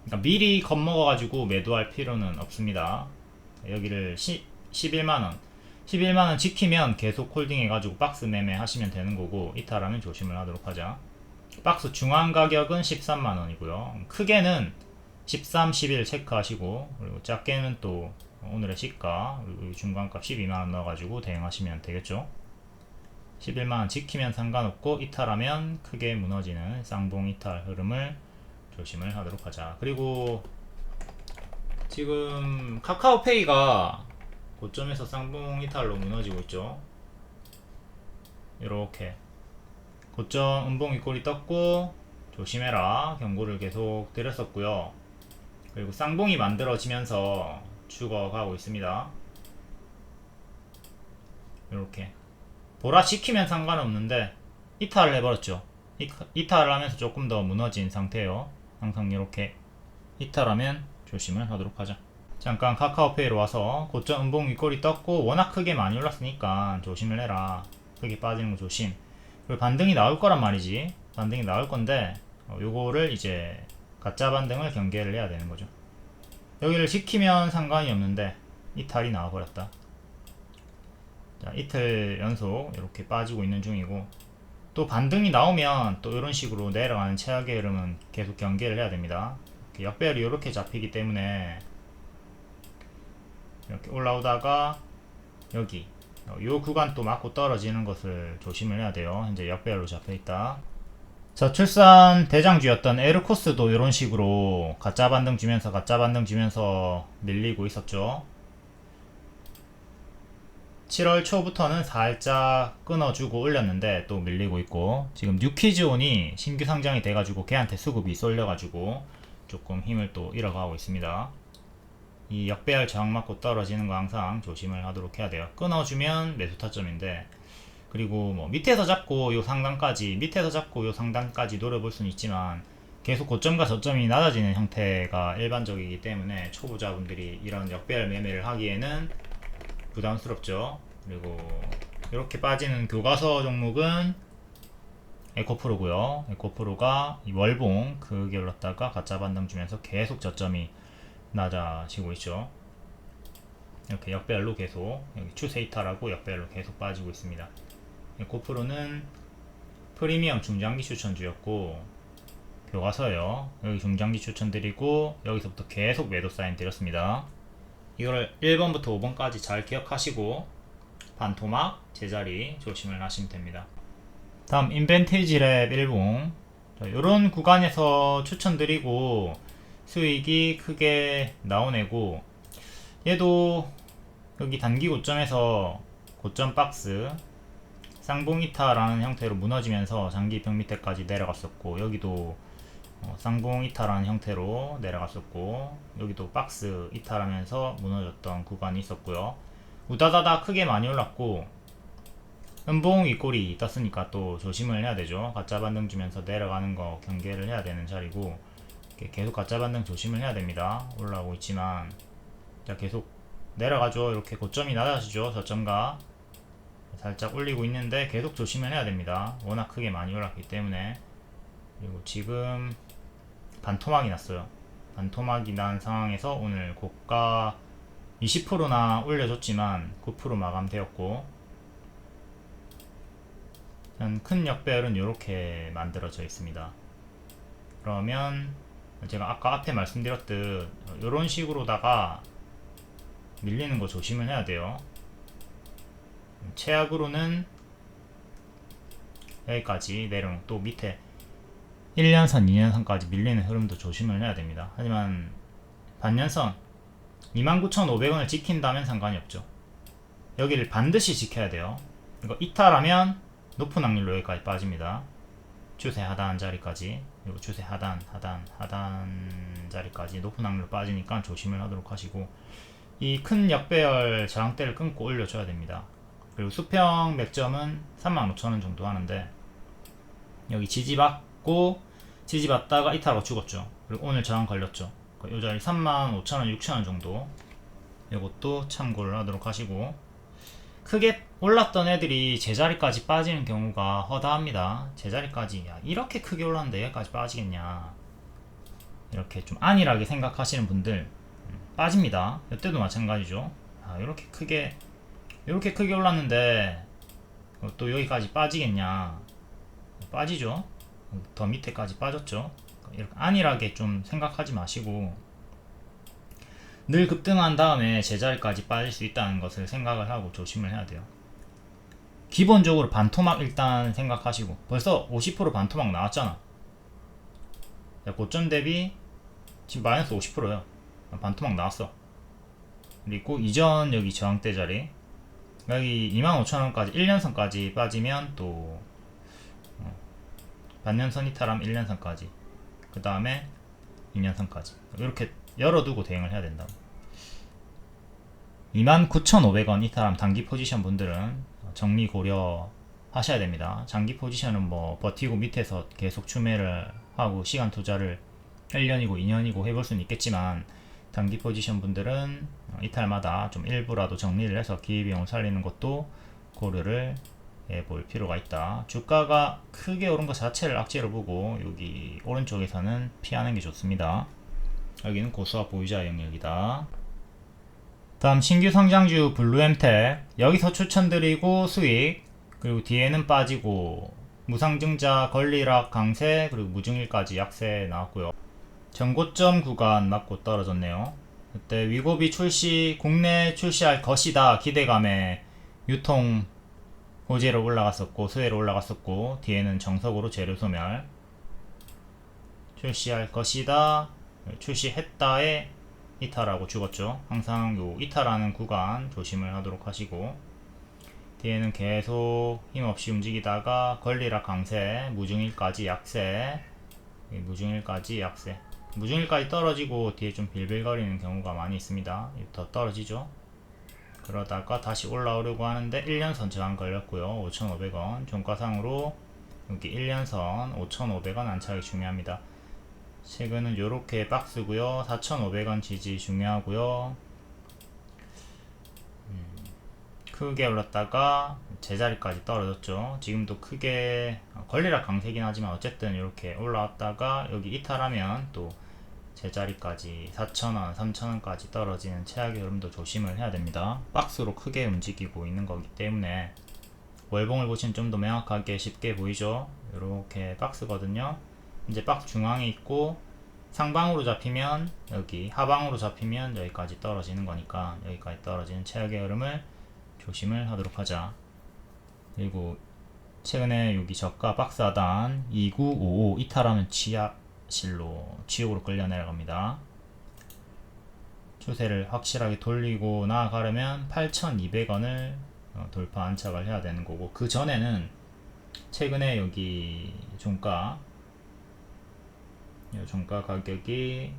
그러니까 미리 겁먹어가지고 매도할 필요는 없습니다. 여기를 11만원 11만원 지키면 계속 홀딩 해가지고 박스 매매 하시면 되는 거고, 이탈하면 조심을 하도록 하자. 박스 중앙 가격은 13만원이고요 크게는 13, 11 체크하시고, 그리고 작게는 또 오늘의 시가 그리고 중간값 12만원 넣어가지고 대응하시면 되겠죠. 11만원 지키면 상관없고 이탈하면 크게 무너지는 쌍봉 이탈 흐름을 조심을 하도록 하자. 그리고 지금 카카오페이가 고점에서 쌍봉 이탈로 무너지고 있죠. 이렇게 고점 음봉 윗골이 떴고 조심해라 경고를 계속 드렸었고요. 그리고 쌍봉이 만들어지면서 죽어가고 있습니다. 이렇게 보라 시키면 상관없는데 이탈을 해버렸죠. 이탈을 하면서 조금 더 무너진 상태예요. 항상 이렇게 이탈하면 조심을 하도록 하자. 잠깐 카카오페이로 와서 고점 음봉 윗골이 떴고 워낙 크게 많이 올랐으니까 조심을 해라. 크게 빠지는 거 조심. 그리고 반등이 나올 거란 말이지. 반등이 나올 건데 요거를 이제 가짜 반등을 경계를 해야 되는 거죠. 여기를 지키면 상관이 없는데 이탈이 나와 버렸다. 자, 이틀 연속 이렇게 빠지고 있는 중이고, 또 반등이 나오면 또 이런 식으로 내려가는 최악의 흐름은 계속 경계를 해야 됩니다. 역배열이 이렇게 잡히기 때문에 이렇게 올라오다가 여기 요 구간 또 맞고 떨어지는 것을 조심을 해야 돼요. 현재 역배열로 잡혀있다. 저출산 대장주였던 에르코스도 이런 식으로 가짜 반등 주면서 밀리고 있었죠. 7월 초부터는 살짝 끊어주고 올렸는데 또 밀리고 있고, 지금 뉴키즈온이 신규 상장이 돼가지고 걔한테 수급이 쏠려가지고 조금 힘을 또 잃어가고 있습니다. 이 역배열 저항 맞고 떨어지는 거 항상 조심을 하도록 해야 돼요. 끊어주면 매수 타점인데, 그리고 뭐 밑에서 잡고 요 상단까지 노려볼 수는 있지만 계속 고점과 저점이 낮아지는 형태가 일반적이기 때문에 초보자분들이 이런 역배열 매매를 하기에는 부담스럽죠. 그리고 이렇게 빠지는 교과서 종목은 에코프로고요. 에코프로가 이 월봉 크게 올랐다가 가짜 반등 주면서 계속 저점이 낮아지고 있죠. 이렇게 역배열로 계속 여기 추세 이탈하고 역배열로 계속 빠지고 있습니다. 에코프로는 프리미엄 중장기 추천주였고 교과서예요. 여기 중장기 추천드리고 여기서부터 계속 매도 사인 드렸습니다. 이거를 1번부터 5번까지 잘 기억하시고 반토막 제자리 조심을 하시면 됩니다. 다음 인벤티지 랩 1봉, 이런 구간에서 추천드리고 수익이 크게 나온 애고, 얘도 여기 단기 고점에서 고점 박스 쌍봉 이탈하는 형태로 무너지면서 장기평 밑에까지 내려갔었고, 여기도 쌍봉 이탈하는 형태로 내려갔었고, 여기도 박스 이탈하면서 무너졌던 구간이 있었고요. 우다다다 크게 많이 올랐고 음봉 윗골이 떴으니까 또 조심을 해야 되죠. 가짜 반등 주면서 내려가는 거 경계를 해야 되는 자리고, 계속 가짜 반등 조심을 해야 됩니다. 올라오고 있지만 자, 계속 내려가죠. 이렇게 고점이 낮아지죠. 저점과 살짝 올리고 있는데 계속 조심을 해야 됩니다. 워낙 크게 많이 올랐기 때문에. 그리고 지금 반토막이 났어요. 반토막이 난 상황에서 오늘 고가 20%나 올려줬지만 9% 마감되었고, 큰 역배열은 이렇게 만들어져 있습니다. 그러면 제가 아까 앞에 말씀드렸듯 이런 식으로다가 밀리는 거 조심을 해야 돼요. 최악으로는 여기까지 내려오는, 또 밑에 1년선, 2년선까지 밀리는 흐름도 조심을 해야 됩니다. 하지만 반년선 29,500원을 지킨다면 상관이 없죠. 여기를 반드시 지켜야 돼요. 이거 이탈하면 높은 확률로 여기까지 빠집니다. 추세 하단 자리까지, 그리고 추세 하단 자리까지 높은 확률로 빠지니까 조심을 하도록 하시고, 이 큰 역배열 저항대를 끊고 올려줘야 됩니다. 그리고 수평 맥점은 35,000원 정도 하는데 여기 지지받고 지지받다가 이탈하고 죽었죠. 그리고 오늘 저항 걸렸죠. 이 자리 35,000원, 6,000원 정도. 이것도 참고를 하도록 하시고, 크게 올랐던 애들이 제자리까지 빠지는 경우가 허다합니다. 제자리까지, 야, 이렇게 크게 올랐는데 여기까지 빠지겠냐, 이렇게 좀 안일하게 생각하시는 분들 빠집니다. 이때도 마찬가지죠. 아, 이렇게 크게 올랐는데 또 여기까지 빠지겠냐, 빠지죠. 더 밑에까지 빠졌죠. 이렇게 안일하게 좀 생각하지 마시고, 늘 급등한 다음에 제자리까지 빠질 수 있다는 것을 생각을 하고 조심을 해야 돼요. 기본적으로 반토막 일단 생각하시고, 벌써 50% 반토막 나왔잖아. 고점 대비 지금 마이너스 50%야. 반토막 나왔어. 그리고 이전 여기 저항대 자리, 여기 25,000원까지 1년선까지 빠지면 또 반년선 이탈하면 1년선까지, 그 다음에 2년선까지 이렇게 열어두고 대응을 해야 된다. 29,500원 이탈하면 단기 포지션 분들은 정리 고려 하셔야 됩니다. 장기 포지션은 뭐 버티고 밑에서 계속 추매를 하고 시간 투자를 1년이고 2년이고 해볼 수는 있겠지만, 단기 포지션 분들은 이탈마다 좀 일부라도 정리를 해서 기회비용을 살리는 것도 고려를 해볼 필요가 있다. 주가가 크게 오른 것 자체를 악재로 보고 여기 오른쪽에서는 피하는 게 좋습니다. 여기는 고수와 보유자 영역이다. 다음 신규 성장주 블루엠텍, 여기서 추천드리고 수익, 그리고 뒤에는 빠지고 무상증자 권리락 강세, 그리고 무증일까지 약세 나왔고요. 전고점 구간 맞고 떨어졌네요. 그때 위고비 출시, 국내 출시할 것이다 기대감에 유통 호재로 올라갔었고 수혜로 올라갔었고, 뒤에는 정석으로 재료 소멸, 출시할 것이다, 출시했다에 이탈하고 죽었죠. 항상 요 이탈하는 구간 조심을 하도록 하시고, 뒤에는 계속 힘없이 움직이다가 권리락 강세, 무중일까지 약세, 무중일까지 약세, 무중일까지 떨어지고 뒤에 좀 빌빌거리는 경우가 많이 있습니다. 더 떨어지죠. 그러다가 다시 올라오려고 하는데 1년선 저항 걸렸고요. 5,500원 종가상으로 여기 1년선 5,500원 안착이 중요합니다. 최근은 요렇게 박스고요. 4,500원 지지 중요하고요. 크게 올랐다가 제자리까지 떨어졌죠. 지금도 크게 권리락 강세긴 하지만 어쨌든 이렇게 올라왔다가 여기 이탈하면 또 제자리까지 4,000원, 3,000원까지 떨어지는 최악의 흐름도 조심을 해야 됩니다. 박스로 크게 움직이고 있는 거기 때문에 월봉을 보시면 좀 더 명확하게 쉽게 보이죠. 이렇게 박스거든요. 이제 박스 중앙에 있고 상방으로 잡히면 여기, 하방으로 잡히면 여기까지 떨어지는 거니까 여기까지 떨어지는 최악의 흐름을 조심을 하도록 하자. 그리고 최근에 여기 저가 박스 하단 2955 이탈하면 지옥으로 끌려 내려갑니다. 추세를 확실하게 돌리고 나아가려면 8,200원을 돌파 안착을 해야 되는 거고, 그 전에는 최근에 여기 종가 가격이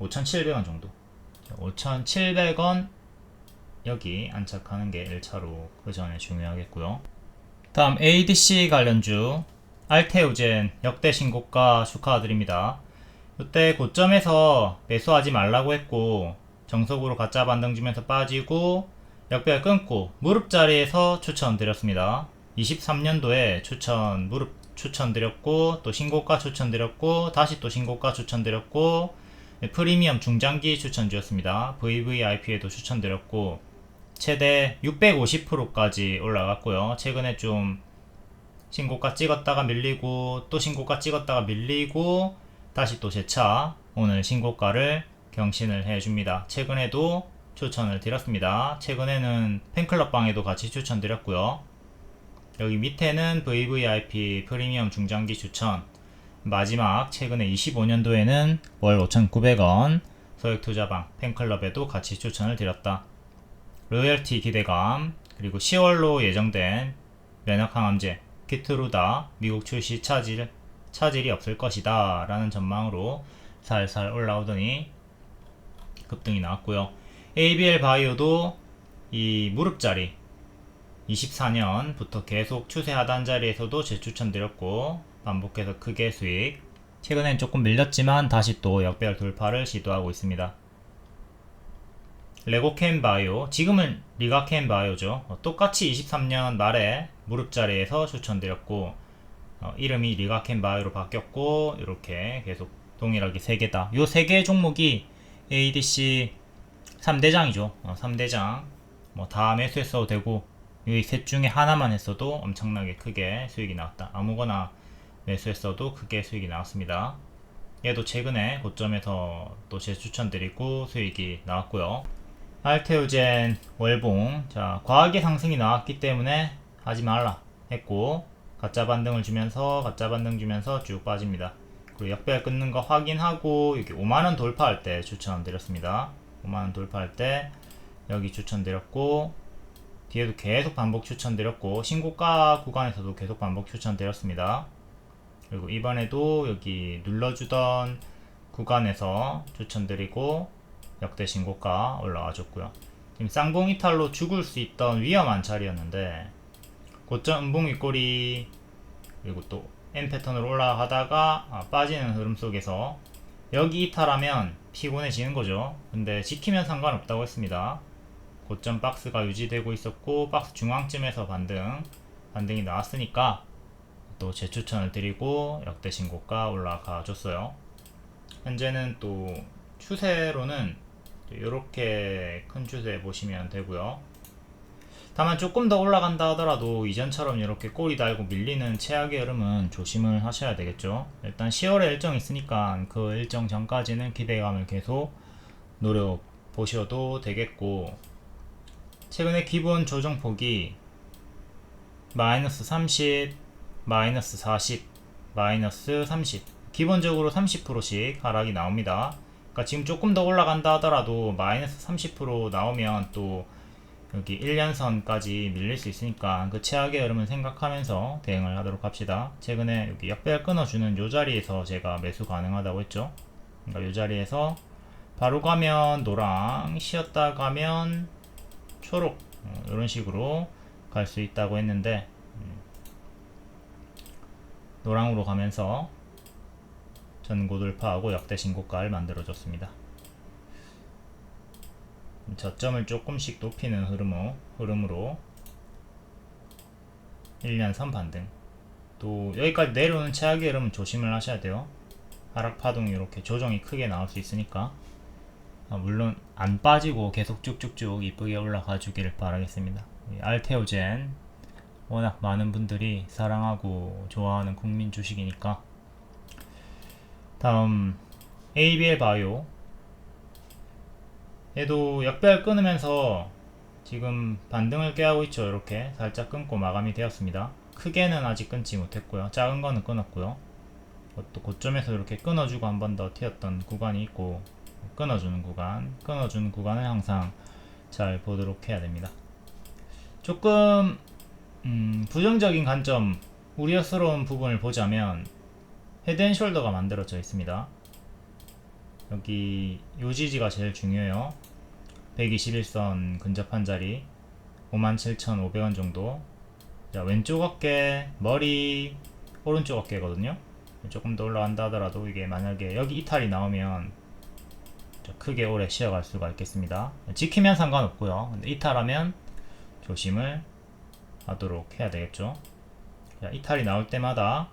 5,700원 정도, 5,700원 여기 안착하는 게 1차로 그 전에 중요하겠고요. 다음 ADC 관련주 알테오젠 역대 신고가 축하드립니다. 이때 고점에서 매수하지 말라고 했고 정석으로 가짜 반등 주면서 빠지고 역배열 끊고 무릎 자리에서 추천드렸습니다. 23년도에 무릎 추천드렸고, 또 신고가 추천드렸고, 다시 또 신고가 추천드렸고, 프리미엄 중장기 추천주였습니다. VVIP에도 추천드렸고 최대 650%까지 올라갔고요. 최근에 좀 신고가 찍었다가 밀리고 또 신고가 찍었다가 밀리고 다시 또 재차 오늘 신고가를 경신을 해줍니다. 최근에도 추천을 드렸습니다. 최근에는 팬클럽 방에도 같이 추천드렸고요. 여기 밑에는 VVIP 프리미엄 중장기 추천, 마지막 최근에 25년도에는 월 5,900원 소액투자방 팬클럽에도 같이 추천을 드렸다. 로열티 기대감, 그리고 10월로 예정된 면역항암제 키트루다 미국 출시 차질이 없을 것이다 라는 전망으로 살살 올라오더니 급등이 나왔고요. ABL 바이오도 이 무릎자리 24년부터 계속 추세 하단 자리에서도 재추천드렸고 반복해서 크게 수익, 최근엔 조금 밀렸지만 다시 또 역배열 돌파를 시도하고 있습니다. 레고캠 바이오, 지금은 리가캠 바이오죠. 똑같이 23년 말에 무릎자리에서 추천드렸고 이름이 리가캠 바이오로 바뀌었고 이렇게 계속 동일하게 3개다. 요 3개 종목이 ADC 3대장이죠. 3대장 뭐 다 매수했어도 되고 이 셋 중에 하나만 했어도 엄청나게 크게 수익이 나왔다. 아무거나 매수했어도 크게 수익이 나왔습니다. 얘도 최근에 고점에서 또 재추천드리고 수익이 나왔고요. 알테오젠, 월봉, 자 과하게 상승이 나왔기 때문에 하지 말라 했고 가짜 반등을 주면서 가짜 반등 주면서 쭉 빠집니다. 그리고 역배열 끊는 거 확인하고 여기 5만원 돌파할 때 추천드렸습니다. 5만원 돌파할 때 여기 추천드렸고 뒤에도 계속 반복 추천드렸고 신고가 구간에서도 계속 반복 추천드렸습니다. 그리고 이번에도 여기 눌러주던 구간에서 추천드리고 역대 신고가 올라와 줬고요. 지금 쌍봉 이탈로 죽을 수 있던 위험한 자리였는데 고점 음봉 윗꼬리 그리고 또 N 패턴으로 올라가다가 빠지는 흐름 속에서 여기 이탈하면 피곤해지는 거죠. 근데 지키면 상관없다고 했습니다. 고점 박스가 유지되고 있었고 박스 중앙쯤에서 반등이 나왔으니까 또 재추천을 드리고 역대 신고가 올라가 줬어요. 현재는 또 추세로는 이렇게 큰 추세 보시면 되고요. 다만 조금 더 올라간다 하더라도 이전처럼 이렇게 꼬리 달고 밀리는 최악의 흐름은 조심을 하셔야 되겠죠. 일단 10월에 일정이 있으니까 그 일정 전까지는 기대감을 계속 노려 보셔도 되겠고, 최근에 기본 조정폭이 마이너스 30, 마이너스 40, 마이너스 30, 기본적으로 30%씩 하락이 나옵니다. 그러니까 지금 조금 더 올라간다 하더라도 마이너스 30% 나오면 또 여기 1년선까지 밀릴 수 있으니까 그 최악의 흐름을 생각하면서 대응을 하도록 합시다. 최근에 여기 역배열 끊어주는 요 자리에서 제가 매수 가능하다고 했죠. 그러니까 요 자리에서 바로 가면 노랑, 쉬었다 가면 초록, 이런 식으로 갈 수 있다고 했는데 노랑으로 가면서 전고 돌파하고 역대 신고가를 만들어 줬습니다. 저점을 조금씩 높이는 흐름으로 1년선 반등, 또 여기까지 내려오는 최악의 흐름은 조심을 하셔야 돼요. 하락 파동이 이렇게 조정이 크게 나올 수 있으니까 물론 안 빠지고 계속 쭉쭉쭉 이쁘게 올라가 주기를 바라겠습니다. 알테오젠 워낙 많은 분들이 사랑하고 좋아하는 국민 주식이니까. 다음 ABL 바이오, 얘도 역배열 끊으면서 지금 반등을 꾀하고 있죠. 이렇게 살짝 끊고 마감이 되었습니다. 크게는 아직 끊지 못했고요. 작은 거는 끊었고요. 또 고점에서 이렇게 끊어주고 한 번 더 튀었던 구간이 있고, 끊어주는 구간을 항상 잘 보도록 해야 됩니다. 조금 부정적인 관점, 우려스러운 부분을 보자면 헤드앤숄더가 만들어져 있습니다. 여기 요 지지가 제일 중요해요. 121선 근접한 자리 57,500원 정도. 자, 왼쪽 어깨, 머리, 오른쪽 어깨거든요. 조금 더 올라간다 하더라도 이게 만약에 여기 이탈이 나오면 크게 오래 쉬어갈 수가 있겠습니다. 지키면 상관없고요. 근데 이탈하면 조심을 하도록 해야 되겠죠. 자, 이탈이 나올 때마다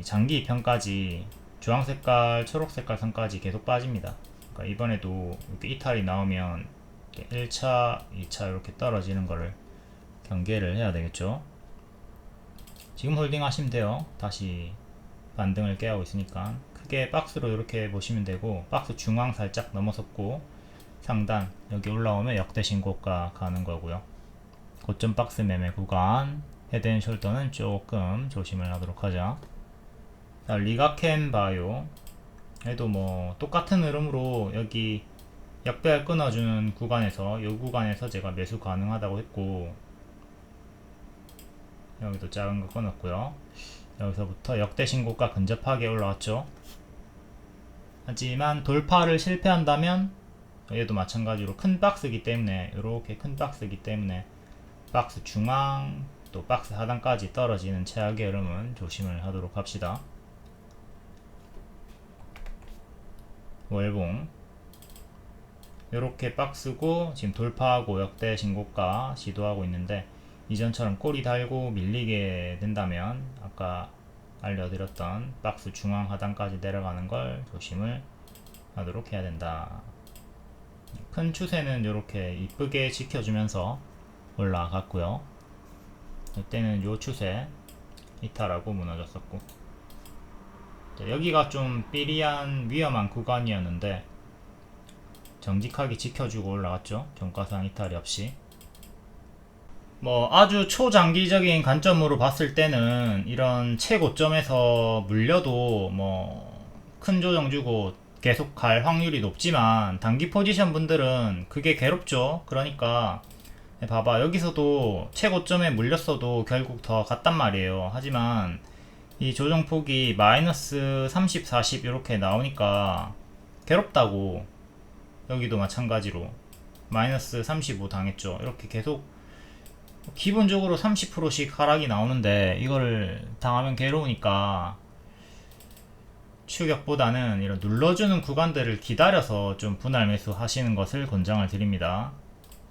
장기 2편까지 주황색깔, 초록색깔 선까지 계속 빠집니다. 그러니까 이번에도 이렇게 이탈이 나오면 1차, 2차 이렇게 떨어지는 거를 경계를 해야 되겠죠. 지금 홀딩 하시면 돼요. 다시 반등을 깨하고 있으니까 크게 박스로 이렇게 보시면 되고, 박스 중앙 살짝 넘어섰고 상단 여기 올라오면 역대 신고가 가는 거고요. 고점 박스 매매 구간, 헤드앤숄더는 조금 조심을 하도록 하자. 자, 리가켄 바이오, 얘도 뭐 똑같은 흐름으로 여기 역배열 끊어주는 구간에서 이 구간에서 제가 매수 가능하다고 했고, 여기도 작은 거 끊었고요. 여기서부터 역대 신고가 근접하게 올라왔죠. 하지만 돌파를 실패한다면 얘도 마찬가지로 큰 박스이기 때문에, 이렇게 큰 박스이기 때문에 박스 중앙 또 박스 하단까지 떨어지는 최악의 흐름은 조심을 하도록 합시다. 월봉 이렇게 박스고 지금 돌파하고 역대 신고가 시도하고 있는데, 이전처럼 꼬리 달고 밀리게 된다면 아까 알려드렸던 박스 중앙 하단까지 내려가는 걸 조심을 하도록 해야 된다. 큰 추세는 이렇게 이쁘게 지켜주면서 올라갔고요. 이때는 요 추세 이탈하고 무너졌었고, 여기가 좀 삐리한 위험한 구간이었는데 정직하게 지켜주고 올라갔죠. 종가상 이탈이 없이. 뭐 아주 초장기적인 관점으로 봤을 때는 이런 최고점에서 물려도 뭐 큰 조정 주고 계속 갈 확률이 높지만, 단기 포지션 분들은 그게 괴롭죠. 그러니까 봐봐, 여기서도 최고점에 물렸어도 결국 더 갔단 말이에요. 하지만 이 조정폭이 마이너스 30, 40 이렇게 나오니까 괴롭다고. 여기도 마찬가지로 마이너스 35 당했죠. 이렇게 계속 기본적으로 30%씩 하락이 나오는데 이거를 당하면 괴로우니까 추격보다는 이런 눌러주는 구간들을 기다려서 좀 분할 매수 하시는 것을 권장을 드립니다.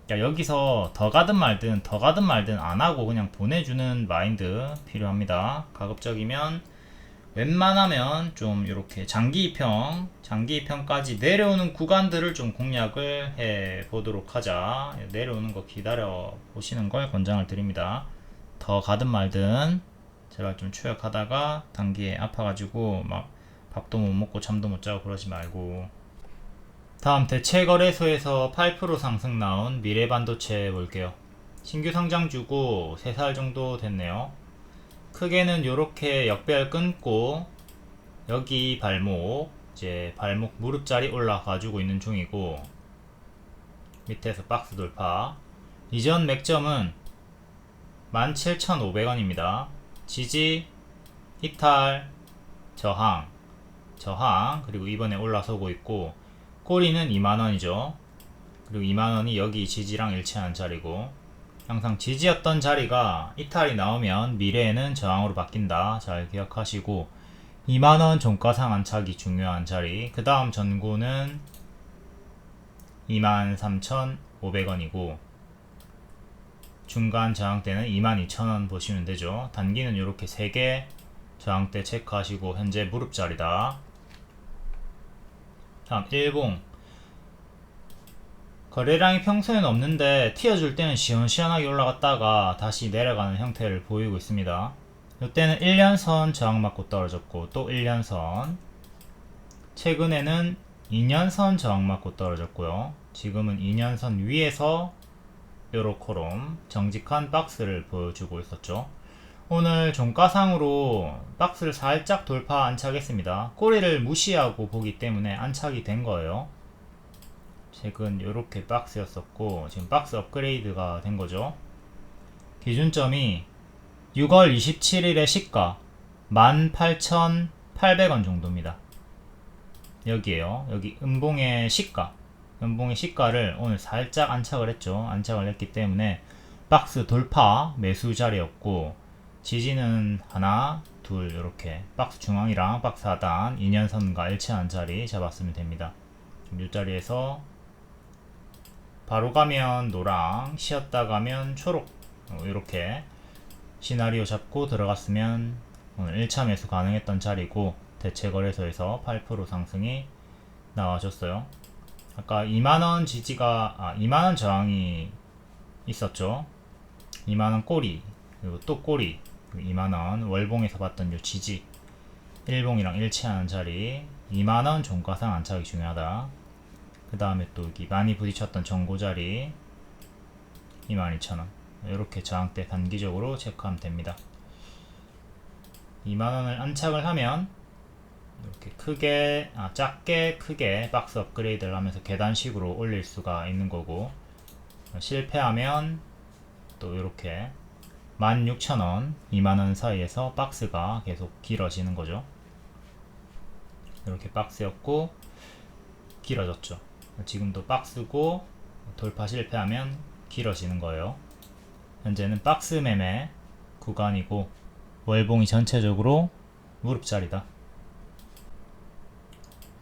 그러니까 여기서 더 가든 말든 안 하고 그냥 보내주는 마인드 필요합니다. 가급적이면 웬만하면 좀 이렇게 장기 입형까지 내려오는 구간들을 좀 공략을 해 보도록 하자. 내려오는 거 기다려 보시는 걸 권장을 드립니다. 더 가든 말든 제발 좀 추격하다가 단기에 아파가지고 막 밥도 못 먹고 잠도 못 자고 그러지 말고. 다음 대체거래소에서 8% 상승 나온 미래반도체 볼게요. 신규 상장주고 3살 정도 됐네요. 크게는 요렇게 역배열 끊고 여기 발목, 이제 발목 무릎자리 올라가지고 있는 중이고, 밑에서 박스 돌파. 이전 맥점은 17,500원입니다. 지지, 이탈, 저항, 그리고 이번에 올라서고 있고, 꼬리는 2만원이죠. 그리고 2만원이 여기 지지랑 일치하는 자리고, 항상 지지였던 자리가 이탈이 나오면 미래에는 저항으로 바뀐다. 잘 기억하시고, 2만원 종가상 안착이 중요한 자리. 그 다음 전고는 23,500원이고 중간 저항대는 22,000원 보시면 되죠. 단기는 이렇게 3개 저항대 체크하시고 현재 무릎자리다. 다음 일봉. 거래량이 평소에는 없는데 튀어줄 때는 시원시원하게 올라갔다가 다시 내려가는 형태를 보이고 있습니다. 이때는 1년선 저항 맞고 떨어졌고, 또 1년선, 최근에는 2년선 저항 맞고 떨어졌고요. 지금은 2년선 위에서 요렇코롬 정직한 박스를 보여주고 있었죠. 오늘 종가상으로 박스를 살짝 돌파 안착했습니다. 꼬리를 무시하고 보기 때문에 안착이 된 거예요. 최근 요렇게 박스였었고 지금 박스 업그레이드가 된 거죠. 기준점이 6월 27일의 시가 18,800원 정도입니다. 여기에요. 여기 음봉의 시가를 오늘 살짝 안착을 했죠. 안착을 했기 때문에 박스 돌파 매수 자리였고, 지지는 하나, 둘 이렇게 박스 중앙이랑 박스 하단 2년선과 일치하는 자리 잡았으면 됩니다. 이 자리에서 바로 가면 노랑, 쉬었다 가면 초록, 이렇게 시나리오 잡고 들어갔으면 오늘 1차 매수 가능했던 자리고, 대체거래소에서 8% 상승이 나와줬어요. 아까 2만원 지지가 2만원 저항이 있었죠. 2만원 꼬리, 그리고 또 꼬리, 2만원 월봉에서 봤던 요 지지, 일봉이랑 일치하는 자리 2만원 종가상 안착이 중요하다. 그 다음에 또 여기 많이 부딪혔던 전고 자리 22,000원, 이렇게 저항대 단기적으로 체크하면 됩니다. 2만원을 안착을 하면 이렇게 작게 크게 박스 업그레이드를 하면서 계단식으로 올릴 수가 있는 거고, 실패하면 또 이렇게 16,000원, 2만원 사이에서 박스가 계속 길어지는 거죠. 이렇게 박스였고 길어졌죠. 지금도 박스고 돌파 실패하면 길어지는 거예요. 현재는 박스 매매 구간이고 월봉이 전체적으로 무릎자리다.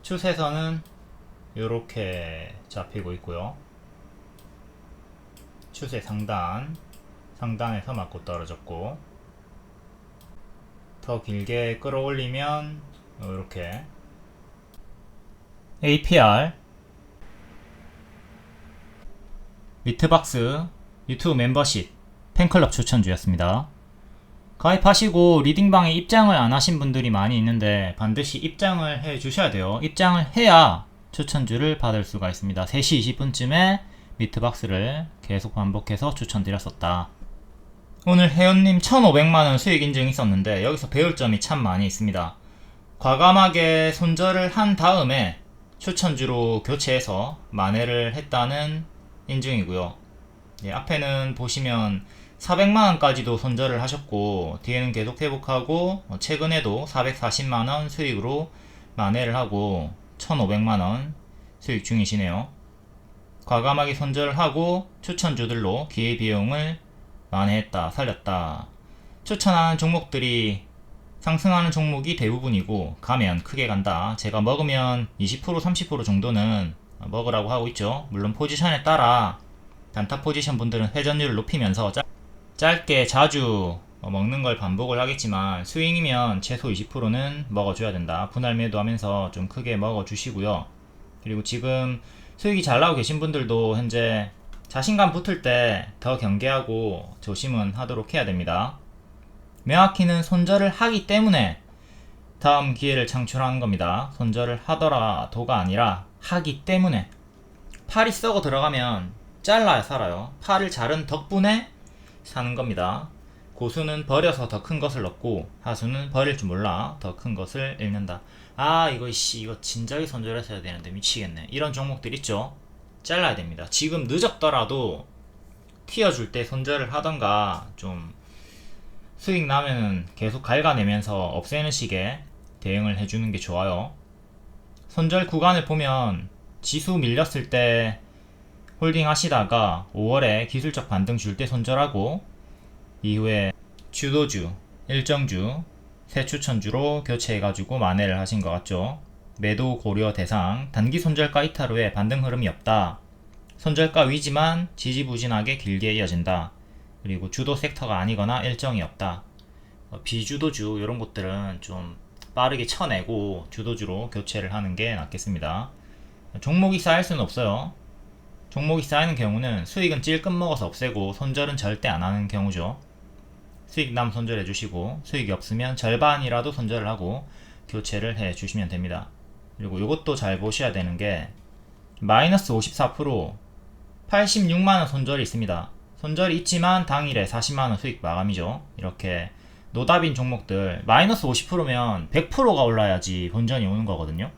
추세선은 요렇게 잡히고 있고요. 추세 상단에서 맞고 떨어졌고, 더 길게 끌어올리면 이렇게 APR 미트박스 유튜브 멤버십 팬클럽 추천주였습니다. 가입하시고 리딩방에 입장을 안 하신 분들이 많이 있는데 반드시 입장을 해 주셔야 돼요. 입장을 해야 추천주를 받을 수가 있습니다. 3시 20분쯤에 미트박스를 계속 반복해서 추천드렸었다. 오늘 회원님 1,500만원 수익 인증이 있었는데 여기서 배울 점이 참 많이 있습니다. 과감하게 손절을 한 다음에 추천주로 교체해서 만회를 했다는 인증이고요. 예, 앞에는 보시면 400만원까지도 손절을 하셨고 뒤에는 계속 회복하고 최근에도 440만원 수익으로 만회를 하고 1,500만원 수익 중이시네요. 과감하게 손절을 하고 추천주들로 기회비용을 만회했다, 살렸다. 추천하는 종목들이 상승하는 종목이 대부분이고 가면 크게 간다. 제가 먹으면 20% 30% 정도는 먹으라고 하고 있죠. 물론 포지션에 따라 단타 포지션 분들은 회전율을 높이면서 짧게 자주 먹는 걸 반복을 하겠지만 스윙이면 최소 20%는 먹어줘야 된다. 분할 매도하면서 좀 크게 먹어주시고요. 그리고 지금 수익이 잘 나오고 계신 분들도 현재 자신감 붙을 때 더 경계하고 조심은 하도록 해야 됩니다. 명확히는 손절을 하기 때문에 다음 기회를 창출하는 겁니다. 손절을 하더라도가 아니라 하기 때문에. 팔이 썩어 들어가면 잘라야 살아요. 팔을 자른 덕분에 사는 겁니다. 고수는 버려서 더 큰 것을 얻고 하수는 버릴 줄 몰라 더 큰 것을 잃는다. 아 이거 진작에 손절했어야 되는데 미치겠네. 이런 종목들 있죠. 잘라야 됩니다. 지금 늦었더라도 튀어줄 때 손절을 하던가 좀 수익 나면은 계속 갉아내면서 없애는 식의 대응을 해주는 게 좋아요. 손절 구간을 보면 지수 밀렸을 때 홀딩 하시다가 5월에 기술적 반등 줄 때 손절하고 이후에 주도주, 일정주, 새 추천주로 교체해가지고 만회를 하신 것 같죠. 매도 고려 대상, 단기 손절가 이탈 후에 반등 흐름이 없다. 손절가 위지만 지지부진하게 길게 이어진다. 그리고 주도 섹터가 아니거나 일정이 없다. 비주도주 이런 것들은 좀 빠르게 쳐내고 주도주로 교체를 하는 게 낫겠습니다. 종목이 쌓일 수는 없어요. 종목이 쌓이는 경우는 수익은 찔끔 먹어서 없애고 손절은 절대 안 하는 경우죠. 수익 남 손절해 주시고 수익이 없으면 절반이라도 손절을 하고 교체를 해 주시면 됩니다. 그리고 이것도 잘 보셔야 되는 게 마이너스 54% 86만원 손절이 있습니다. 손절이 있지만 당일에 40만원 수익 마감이죠. 이렇게 노답인 종목들 마이너스 50%면 100%가 올라야지 본전이 오는 거거든요.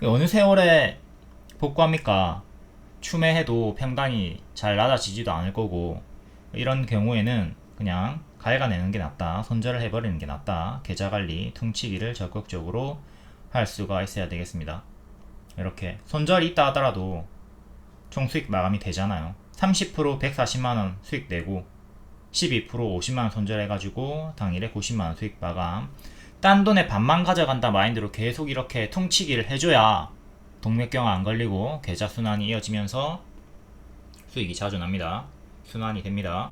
어느 세월에 복구합니까? 추매해도 평단이 잘 낮아지지도 않을 거고 이런 경우에는 그냥 갉아내는 게 낫다. 손절을 해버리는 게 낫다. 계좌관리, 퉁치기를 적극적으로 할 수가 있어야 되겠습니다. 이렇게 손절이 있다 하더라도 총수익 마감이 되잖아요. 30% 140만원 수익 내고 12% 50만원 손절해가지고 당일에 90만원 수익 마감. 딴 돈에 반만 가져간다 마인드로 계속 이렇게 퉁치기를 해줘야 동맥경화 안 걸리고 계좌 순환이 이어지면서 수익이 자주 납니다. 순환이 됩니다.